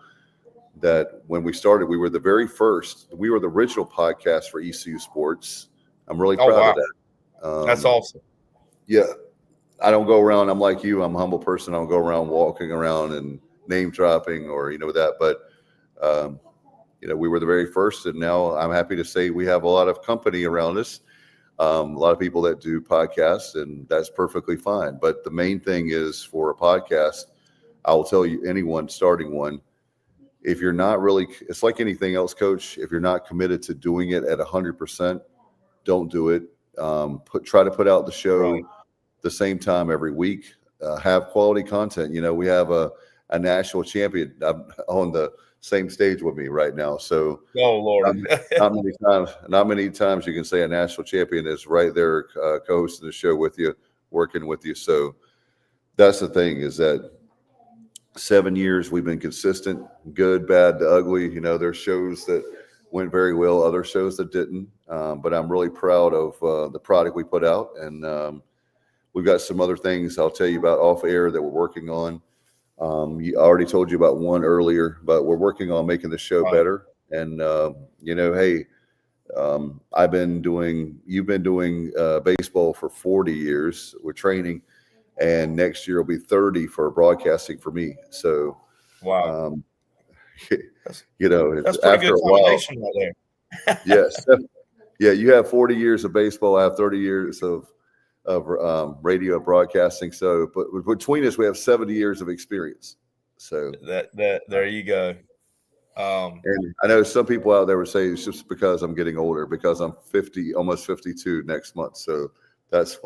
Speaker 11: that when we started, we were the very first. We were the original podcast for ECU Sports. I'm really proud of that.
Speaker 12: That's awesome.
Speaker 11: Yeah. I don't go around. I'm like you. I'm a humble person. I don't go around walking around and name dropping or, that. But, we were the very first. And now I'm happy to say we have a lot of company around us, a lot of people that do podcasts, and that's perfectly fine. But the main thing is for a podcast, I will tell you, anyone starting one, if you're not really, it's like anything else, Coach, if you're not committed to doing it at 100%, don't do it. Try to put out the show the same time every week. Have quality content. We have a national champion on the same stage with me right now. So,
Speaker 12: oh Lord,
Speaker 11: not many times you can say a national champion is right there, co-hosting the show with you, working with you. So that's the thing, is that 7 years we've been consistent, good, bad, to ugly. There's shows that went very well, other shows that didn't. But I'm really proud of the product we put out, and we've got some other things I'll tell you about off air that we're working on. I already told you about one earlier, but we're working on making the show better. And, you've been doing baseball for 40 years with training, and next year will be 30 for broadcasting for me. So,
Speaker 12: wow.
Speaker 11: That's pretty
Speaker 12: after good combination right there.
Speaker 11: Yes. Yeah. You have 40 years of baseball. I have 30 years of radio broadcasting. So, but between us, we have 70 years of experience. So
Speaker 12: that there you go.
Speaker 11: And I know some people out there would say it's just because I'm getting older, because I'm 50, almost 52 next month. So that's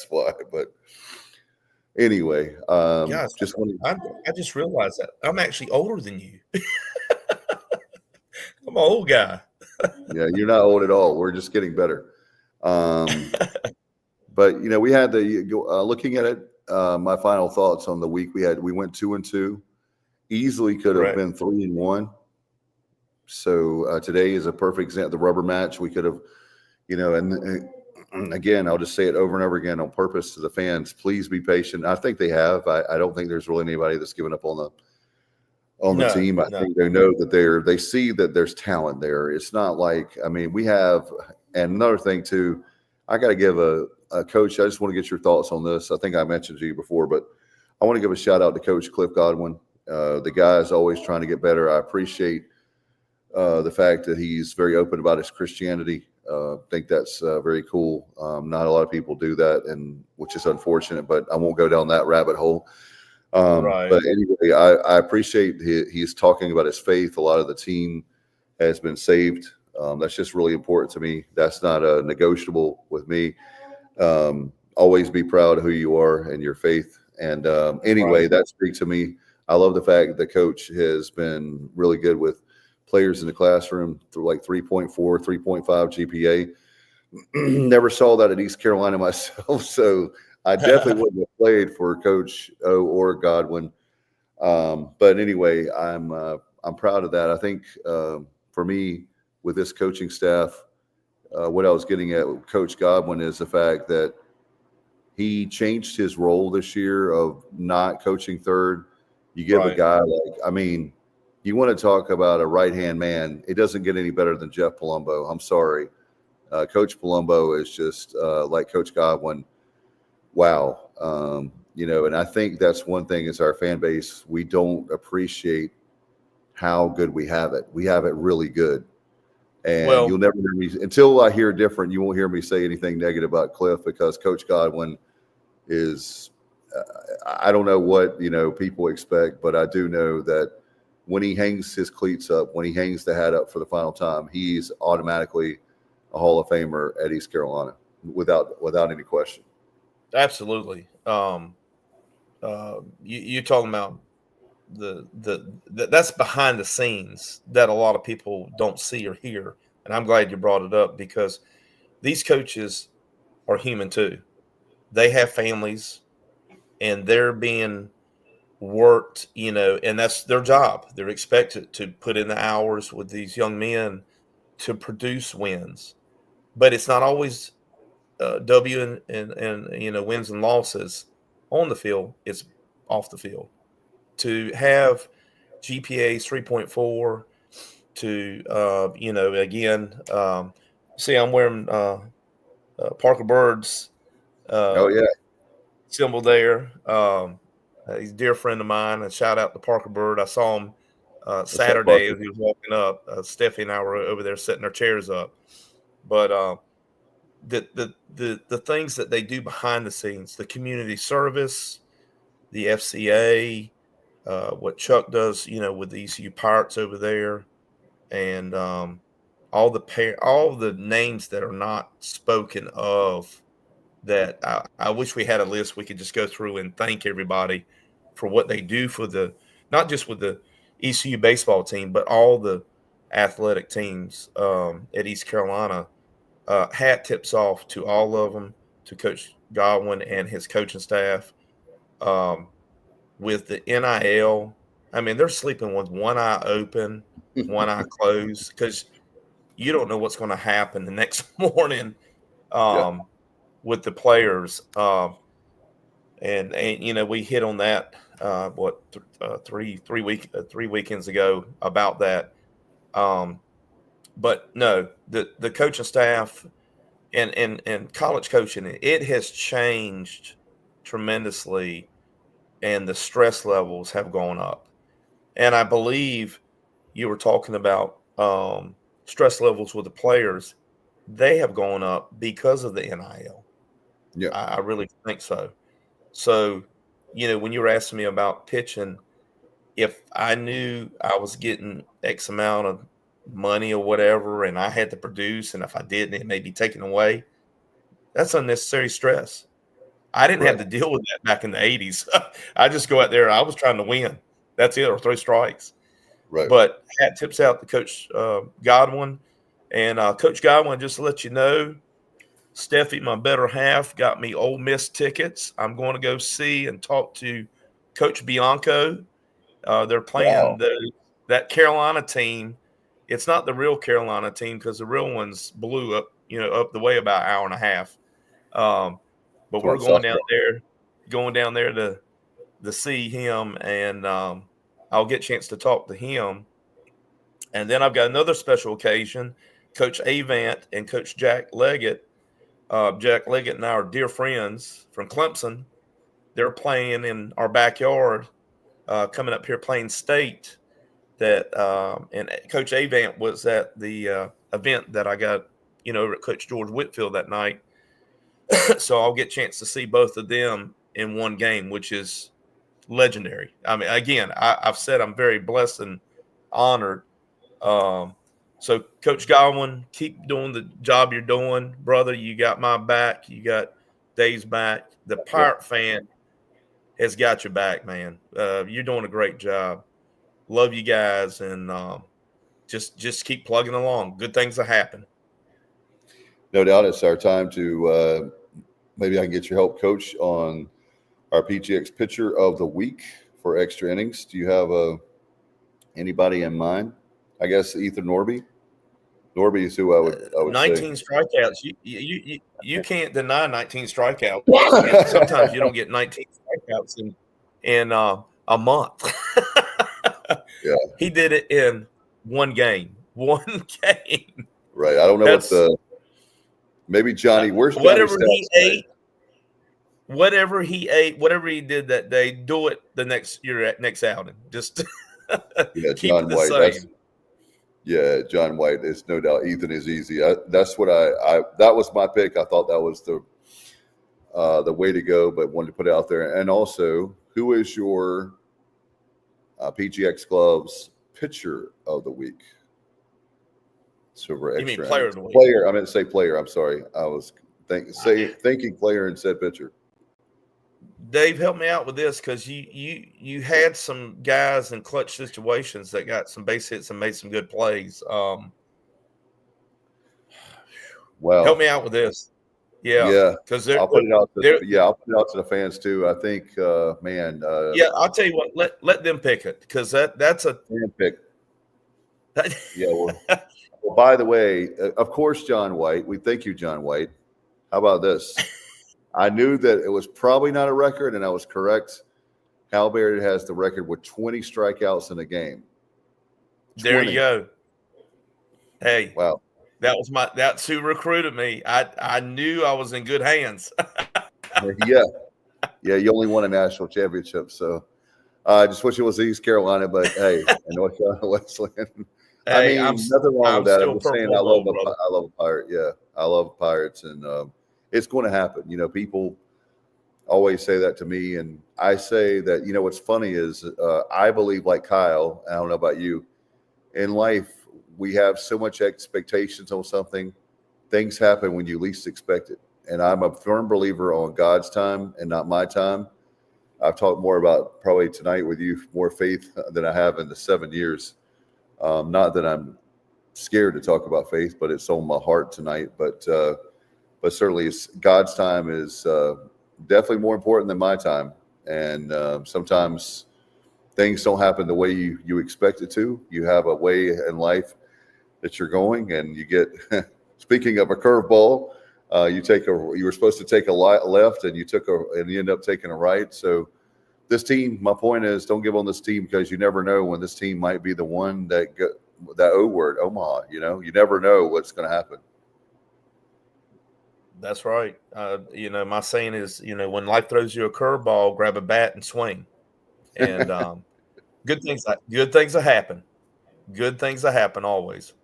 Speaker 11: why. But anyway,
Speaker 12: Guys,
Speaker 11: I
Speaker 12: just realized that I'm actually older than you. I'm an old guy.
Speaker 11: Yeah, you're not old at all. We're just getting better. But we had looking at it. My final thoughts on the week we went 2-2, easily could have been 3-1. So today is a perfect example. The rubber match, we could have, and again, I'll just say it over and over again on purpose to the fans. Please be patient. I think they have. I don't think there's really anybody that's given up on the team. I think they know that they see that there's talent there. It's not like, we have, and another thing too, I got to give a coach. I just want to get your thoughts on this. I think I mentioned to you before, but I want to give a shout out to Coach Cliff Godwin. The guy is always trying to get better. I appreciate the fact that he's very open about his Christianity. I think that's very cool. Not a lot of people do that, and which is unfortunate, but I won't go down that rabbit hole. But anyway, I appreciate he's talking about his faith. A lot of the team has been saved. That's just really important to me. That's not a negotiable with me. Always be proud of who you are and your faith. And anyway, that speaks to me. I love the fact that Coach has been really good with players in the classroom through like 3.4, 3.5 GPA. Never saw that at East Carolina myself. So I definitely wouldn't have played for Coach O or Godwin. But anyway, I'm proud of that. I think for me, with this coaching staff, what I was getting at with Coach Godwin is the fact that he changed his role this year of not coaching third. You give a guy you want to talk about a right-hand man. It doesn't get any better than Jeff Palumbo. I'm sorry. Coach Palumbo is just like Coach Godwin. Wow. And I think that's one thing is our fan base. We don't appreciate how good we have it. We have it really good. And you'll never hear me until I hear different. You won't hear me say anything negative about Cliff because Coach Godwin is. I don't know what people expect, but I do know that when he hangs his cleats up, when he hangs the hat up for the final time, he's automatically a Hall of Famer at East Carolina without any question.
Speaker 12: Absolutely. You talking about that's behind the scenes that a lot of people don't see or hear. And I'm glad you brought it up because these coaches are human too. They have families and they're being worked, and that's their job. They're expected to put in the hours with these young men to produce wins, but it's not always W and wins and losses on the field. It's off the field. To have GPAs 3.4 to, again, see, I'm wearing Parker Bird's symbol there. He's a dear friend of mine. And shout out to Parker Bird. I saw him Saturday as he was walking up. Steffi and I were over there setting our chairs up. But the things that they do behind the scenes, the community service, the FCA, what Chuck does, with the ECU Pirates over there, and all the names that are not spoken of. That I wish we had a list we could just go through and thank everybody for what they do for not just with the ECU baseball team, but all the athletic teams at East Carolina. Hat tips off to all of them, to Coach Godwin and his coaching staff. With the NIL, I mean, they're sleeping with one eye open, one eye closed, because you don't know what's going to happen the next morning with the players. And we hit on that three weekends ago about that. But no, the coaching staff and college coaching, it has changed tremendously, and the stress levels have gone up. And I believe you were talking about stress levels with the players. They have gone up because of the NIL.
Speaker 11: Yeah,
Speaker 12: I really think so. So, when you were asking me about pitching, if I knew I was getting X amount of money or whatever, and I had to produce, and if I didn't, it may be taken away, that's unnecessary stress. I didn't have to deal with that back in the 80s. I just go out there. I was trying to win. That's it, or throw strikes.
Speaker 11: Right.
Speaker 12: But hat tips out to Coach Godwin. And Coach Godwin, just to let you know, Steffi, my better half, got me Ole Miss tickets. I'm going to go see and talk to Coach Bianco. They're playing that Carolina team. It's not the real Carolina team because the real ones blew up, up the way about an hour and a half. But we're going down there to see him, and I'll get a chance to talk to him. And then I've got another special occasion. Coach Avant and Coach Jack Leggett. Jack Leggett and I are dear friends from Clemson. They're playing in our backyard, coming up here playing state. And Coach Avant was at the event that I got, over at Coach George Whitfield that night. So I'll get a chance to see both of them in one game, which is legendary. I mean, again, I've said I'm very blessed and honored. So Coach Godwin, keep doing the job you're doing, brother. You got my back. You got Dave's back. The Pirate fan has got your back, man. You're doing a great job. Love you guys, and just keep plugging along. Good things will happen.
Speaker 11: No doubt, it's our time to maybe I can get your help, Coach, on our PGX pitcher of the week for extra innings. Do you have anybody in mind? I guess Ethan Norby. Norby is who I would
Speaker 12: 19
Speaker 11: say.
Speaker 12: strikeouts. You can't deny 19 strikeouts. And sometimes you don't get 19 strikeouts in a month.
Speaker 11: Yeah,
Speaker 12: he did it in one game. One game.
Speaker 11: right. I don't know maybe Johnny. Where's
Speaker 12: whatever
Speaker 11: Johnny's
Speaker 12: he
Speaker 11: stats
Speaker 12: ate. Whatever he ate, whatever he did that day, do it the next outing. Just
Speaker 11: yeah,
Speaker 12: keep
Speaker 11: John
Speaker 12: it the
Speaker 11: White.
Speaker 12: same.
Speaker 11: Yeah, John White. There's no doubt. Ethan is easy. That's what that was my pick. I thought that was the way to go, but wanted to put it out there. And also, who is your PGX Gloves pitcher of the week? Silver
Speaker 12: You mean
Speaker 11: extra.
Speaker 12: player of the week?
Speaker 11: Player. I meant to say player. I'm sorry. I was thinking player and said pitcher.
Speaker 12: Dave, help me out with this because you had some guys in clutch situations that got some base hits and made some good plays.
Speaker 11: Wow.
Speaker 12: Help me out with this. Yeah. Because
Speaker 11: I'll put it out. I'll put it out to the fans too. I think, man.
Speaker 12: Yeah, I'll tell you what. Let them pick it because that's a
Speaker 11: fan pick. Yeah. Well, by the way, of course, John White. We thank you, John White. How about this? I knew that it was probably not a record, and I was correct. Hal Baird has the record with 20 strikeouts in a game. 20.
Speaker 12: There you go. Hey,
Speaker 11: wow,
Speaker 12: that's who recruited me. I knew I was in good hands.
Speaker 11: yeah. You only won a national championship, so I just wish it was East Carolina, but hey, in North Carolina Wesleyan.
Speaker 12: Hey,
Speaker 11: I mean, nothing wrong with that. I'm just saying, I love a Pirate. Yeah, I love Pirates, and it's going to happen. You know, people always say that to me, and I say that, you know, what's funny is I believe, like Kyle, I don't know about you, in life, we have so much expectations on something. Things happen when you least expect it. And I'm a firm believer on God's time and not my time. I've talked more about probably tonight with you, more faith than I have in the 7 years. Not that I'm scared to talk about faith, but it's on my heart tonight. But certainly God's time is definitely more important than my time. And sometimes things don't happen the way you expect it to. You have a way in life that you're going, and you get, speaking of a curveball, you were supposed to take a left, and you end up taking a right. So this team, my point is, don't give on this team, because you never know when this team might be the one that O word, Omaha. You know, you never know what's going to happen.
Speaker 12: That's right. You know, my saying is, you know, when life throws you a curveball, grab a bat and swing. And good things will happen. Good things will happen always.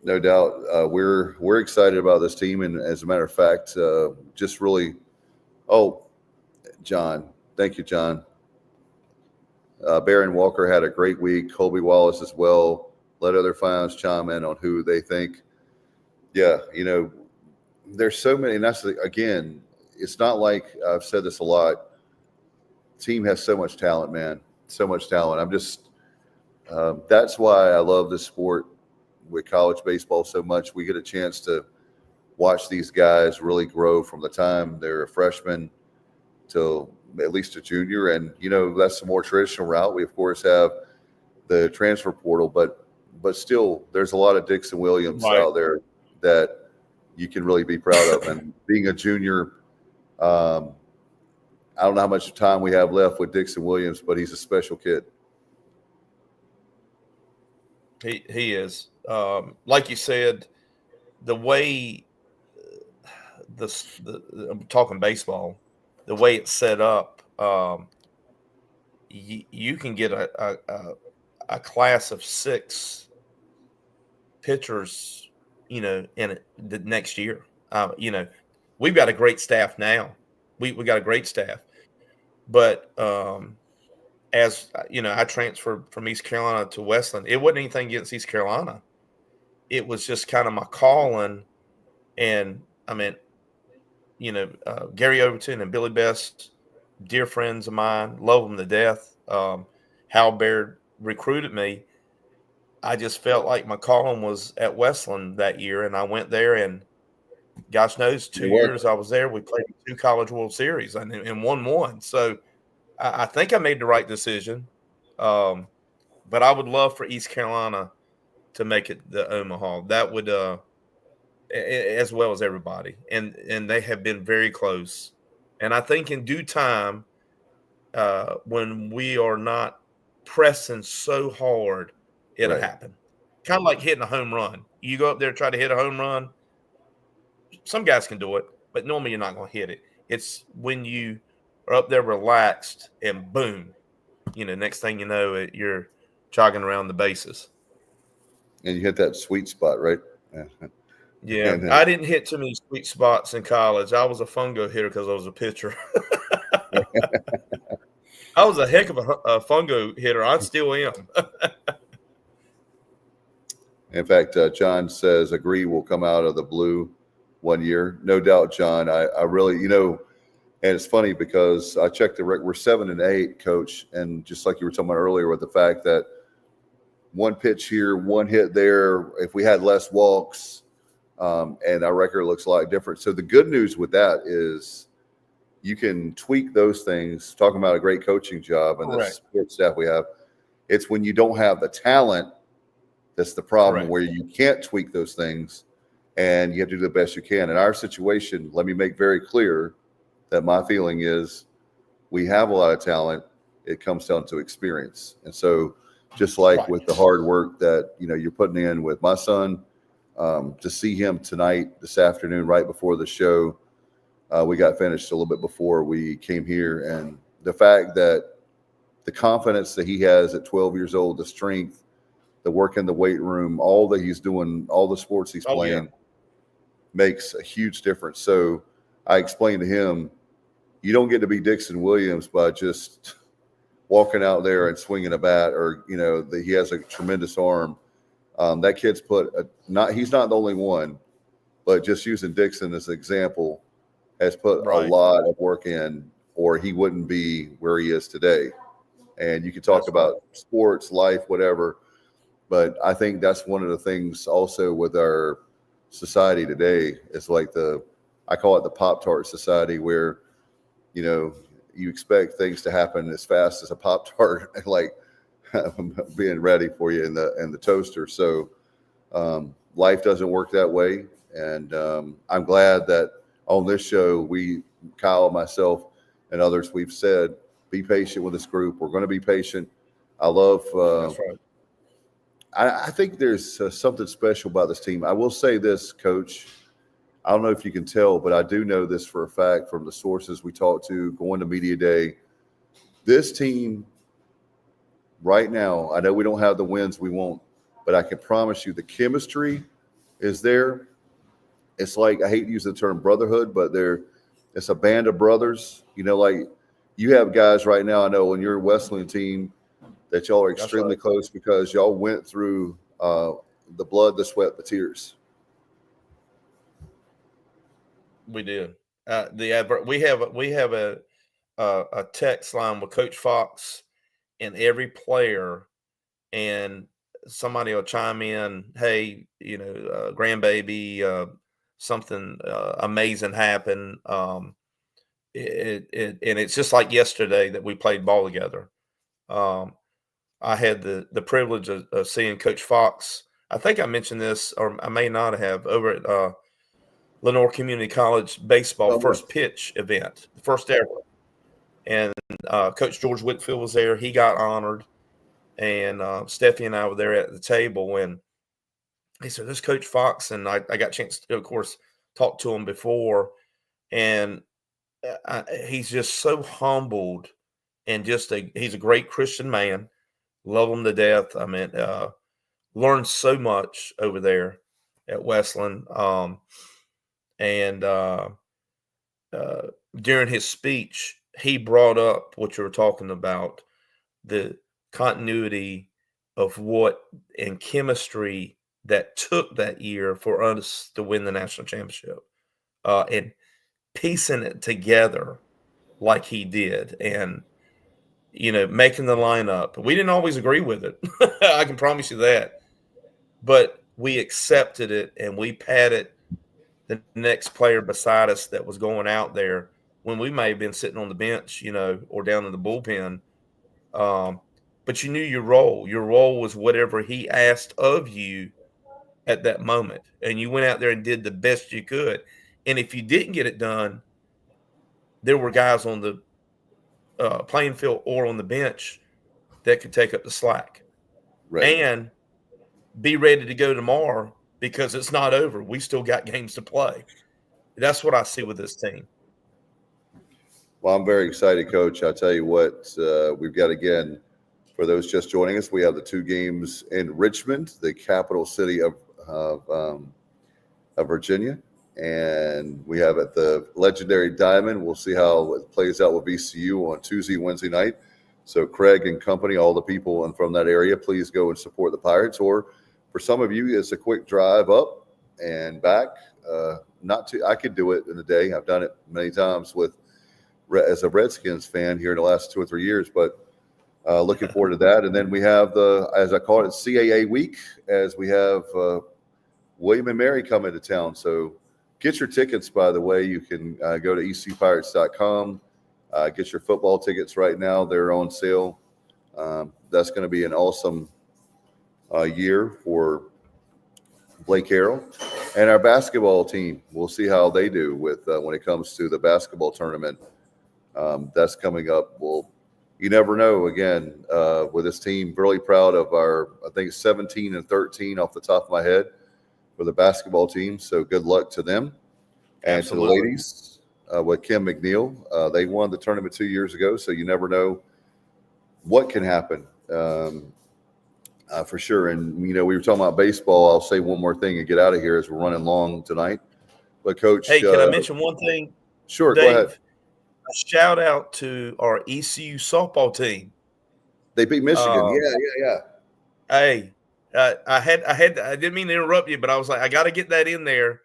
Speaker 11: No doubt. We're excited about this team, and as a matter of fact, just really. Oh, John, thank you, John. Baron Walker had a great week. Colby Wallace as well. Let other fans chime in on who they think. Yeah, you know, there's so many, and that's again, it's not like I've said this a lot. Team has so much talent, man. So much talent. I'm just. That's why I love this sport with college baseball so much. We get a chance to watch these guys really grow from the time they're a freshman till at least a junior. And, you know, that's the more traditional route. We, of course, have the transfer portal, but still there's a lot of Dixon Williams out there that you can really be proud of. And being a junior, I don't know how much time we have left with Dixon Williams, but he's a special kid.
Speaker 12: He is. Like you said, the way I'm talking baseball, the way it's set up, you can get a class of 6 pitchers, you know, in the next year. You know, we've got a great staff now. We got a great staff, but as you know, I transferred from East Carolina to Westland. It wasn't anything against East Carolina. It was just kind of my calling. And I mean, you know, Gary Overton and Billy Best, dear friends of mine, love them to death. Hal Baird recruited me. I just felt like my calling was at Westland that year. And I went there, and gosh knows, 2 years I was there. We played 2 College World Series and won 1. So I think I made the right decision. But I would love for East Carolina to make it the Omaha. That would as well as everybody, and they have been very close. And I think in due time, when we are not pressing so hard, it'll happen. Kind of like hitting a home run. You go up there, try to hit a home run. Some guys can do it, but normally you're not going to hit it. It's when you are up there relaxed and boom, next thing you know, you're jogging around the bases.
Speaker 11: And you hit that sweet spot, right?
Speaker 12: Yeah, I didn't hit too many sweet spots in college. I was a fungo hitter because I was a pitcher. I was a heck of a fungo hitter. I still am.
Speaker 11: In fact, John says, agree, will come out of the blue one year. No doubt, John. I really, and it's funny because I checked the record. We're 7-8, Coach. And just like you were talking about earlier with the fact that one pitch here, one hit there, if we had less walks, and our record looks a lot different. So the good news with that is you can tweak those things, talking about a great coaching job and the sports staff we have. It's when you don't have the talent that's the problem, where you can't tweak those things and you have to do the best you can. In our situation, let me make very clear that my feeling is we have a lot of talent. It comes down to experience. And so just like with the hard work that, you're putting in with my son, to see him tonight, this afternoon, right before the show, we got finished a little bit before we came here. And the fact that the confidence that he has at 12 years old, the strength, the work in the weight room, all that he's doing, all the sports he's playing makes a huge difference. So I explained to him, you don't get to be Dixon Williams by just walking out there and swinging a bat, or, he has a tremendous arm. That kid's he's not the only one, but just using Dixon as an example, has put a lot of work in, or he wouldn't be where he is today. And you can talk about sports, life, whatever, but I think that's one of the things also with our society today is like I call it the Pop-Tart society, where, you expect things to happen as fast as a Pop-Tart, like being ready for you in the toaster. So life doesn't work that way. And I'm glad that on this show, Kyle, myself, and others, we've said, be patient with this group. We're going to be patient. I love
Speaker 12: That's right.
Speaker 11: I think there's something special about this team. I will say this, Coach. I don't know if you can tell, but I do know this for a fact from the sources we talked to going to media day. This team right now, I know we don't have the wins we want, but I can promise you the chemistry is there. It's like, I hate to use the term brotherhood, but it's a band of brothers. Like you have guys right now, I know on your Wesleyan team that y'all are extremely close because y'all went through the blood, the sweat, the tears.
Speaker 12: We did. We have a text line with Coach Fox and every player, and somebody will chime in, hey, grandbaby, something amazing happened. And it's just like yesterday that we played ball together. I had the privilege of seeing Coach Fox. I think I mentioned this, or I may not have, over at Lenore Community College baseball first pitch event, the first ever. And Coach George Whitfield was there. He got honored. And Steffi and I were there at the table. And he said, "This Coach Fox." And I got a chance to, of course, talk to him before. And he's just so humbled and he's a great Christian man. Love him to death. I mean, learned so much over there at Wesleyan. And during his speech, he brought up what you were talking about, the continuity of and chemistry that took that year for us to win the national championship, and piecing it together like he did, and making the lineup. We didn't always agree with it. I can promise you that, but we accepted it, and we patted the next player beside us that was going out there when we may have been sitting on the bench, or down in the bullpen. but you knew your role. Your role was whatever he asked of you at that moment, and you went out there and did the best you could. And if you didn't get it done, there were guys on the playing field or on the bench that could take up the slack and be ready to go tomorrow because it's not over. We still got games to play. That's what I see with this team.
Speaker 11: Well, I'm very excited, Coach. I'll tell you what, we've got, again, for those just joining us, we have the 2 games in Richmond, the capital city of Virginia, and we have at the legendary Diamond. We'll see how it plays out with VCU on Tuesday, Wednesday night. So Craig and company, all the people from that area, please go and support the Pirates. Or for some of you, it's a quick drive up and back. I could do it in a day. I've done it many times as a Redskins fan here in the last 2 or 3 years, but looking forward to that. And then we have as I call it, CAA week, as we have William and Mary coming to town. So get your tickets, by the way. You can go to ecpirates.com. Get your football tickets right now. They're on sale. That's going to be an awesome year for Blake Harrell. And our basketball team, we'll see how they do with when it comes to the basketball tournament. That's coming up. You never know. Again, with this team, really proud of our, I think, 17 and 13 off the top of my head for the basketball team. So good luck to them. And
Speaker 12: Absolutely.
Speaker 11: To the ladies with Kim McNeil. They won the tournament 2 years ago, so you never know what can happen for sure. And, we were talking about baseball. I'll say one more thing and get out of here as we're running long tonight. But, Coach.
Speaker 12: Hey, can I mention one thing?
Speaker 11: Sure,
Speaker 12: Dave,
Speaker 11: go ahead.
Speaker 12: A shout out to our ECU softball team.
Speaker 11: They beat Michigan. Yeah.
Speaker 12: Hey, I didn't mean to interrupt you, but I was like, I got to get that in there.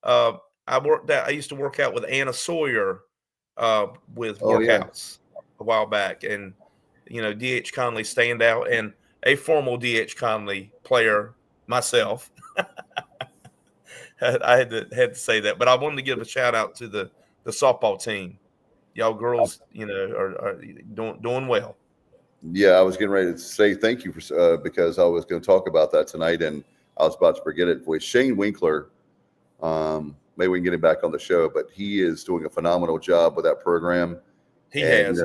Speaker 12: I used to work out with Anna Sawyer with workouts a while back, and D.H. Conley standout and a formal D.H. Conley player myself. I had to say that, but I wanted to give a shout out to the softball team. Y'all girls, are doing well.
Speaker 11: Yeah, I was getting ready to say thank you for because I was going to talk about that tonight, and I was about to forget it. With Shane Winkler, maybe we can get him back on the show, but he is doing a phenomenal job with that program.
Speaker 12: He has.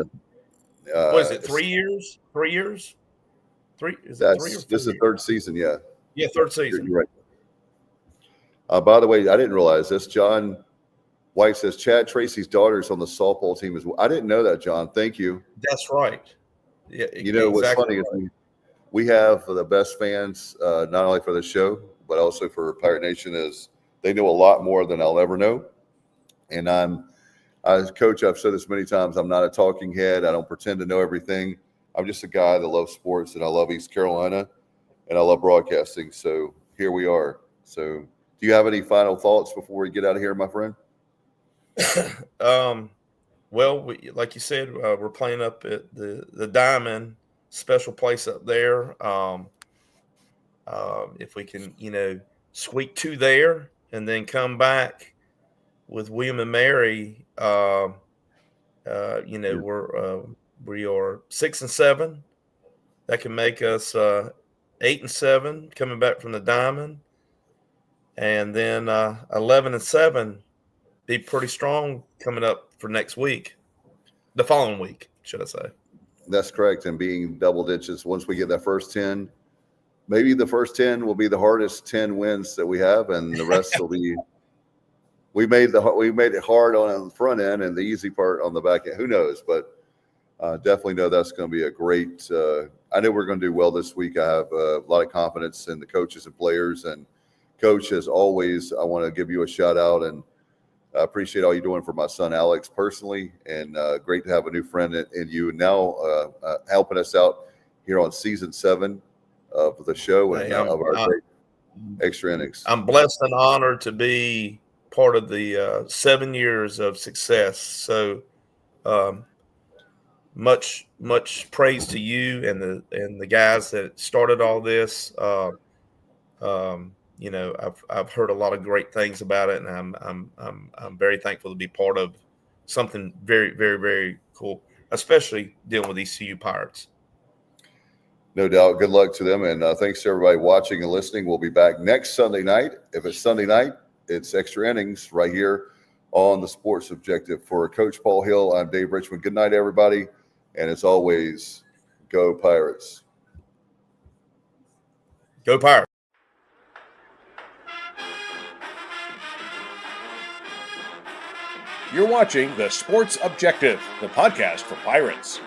Speaker 12: What is it? 3 years? 3 years? Is it 3 or 4
Speaker 11: This is the third season. Yeah.
Speaker 12: Yeah, third season.
Speaker 11: You're right. By the way, I didn't realize this. John White says Chad Tracy's daughter's on the softball team as well. I didn't know that, John. Thank you.
Speaker 12: That's right. Yeah,
Speaker 11: what's funny is we have the best fans, not only for the show, but also for Pirate Nation, is they know a lot more than I'll ever know. And as coach, I've said this many times, I'm not a talking head. I don't pretend to know everything. I'm just a guy that loves sports, and I love East Carolina, and I love broadcasting. So here we are. So do you have any final thoughts before we get out of here, my friend?
Speaker 12: Well, like you said, we're playing up at the Diamond, special place up there. If we can, squeak 2 there and then come back with William and Mary, we are 6 and 7. That can make us 8 and 7 coming back from the Diamond, and then 11 and 7. Be pretty strong coming up for next week, the following week, should I say.
Speaker 11: That's correct. And being double digits, once we get that first 10, maybe the first 10 will be the hardest 10 wins that we have, and the rest will be. We made it hard on the front end and the easy part on the back end. Who knows? But definitely know that's going to be a great. I know we're going to do well this week. I have a lot of confidence in the coaches and players. And Coach, as always, I want to give you a shout out, and I appreciate all you're doing for my son Alex personally, and great to have a new friend in you, and now helping us out here on season 7 of the show and of our great extra innings.
Speaker 12: I'm blessed and honored to be part of the 7 years of success. So much praise to you and the guys that started all this. I've heard a lot of great things about it, and I'm very thankful to be part of something very, very, very cool, especially dealing with these CU Pirates.
Speaker 11: No doubt. Good luck to them. And thanks to everybody watching and listening. We'll be back next Sunday night. If it's Sunday night, it's Extra Innings right here on the Sports Objective. For Coach Paul Hill, I'm Dave Richmond. Good night, everybody. And as always, go Pirates.
Speaker 12: Go Pirates.
Speaker 9: You're watching the Sports Objective, the podcast for Pirates.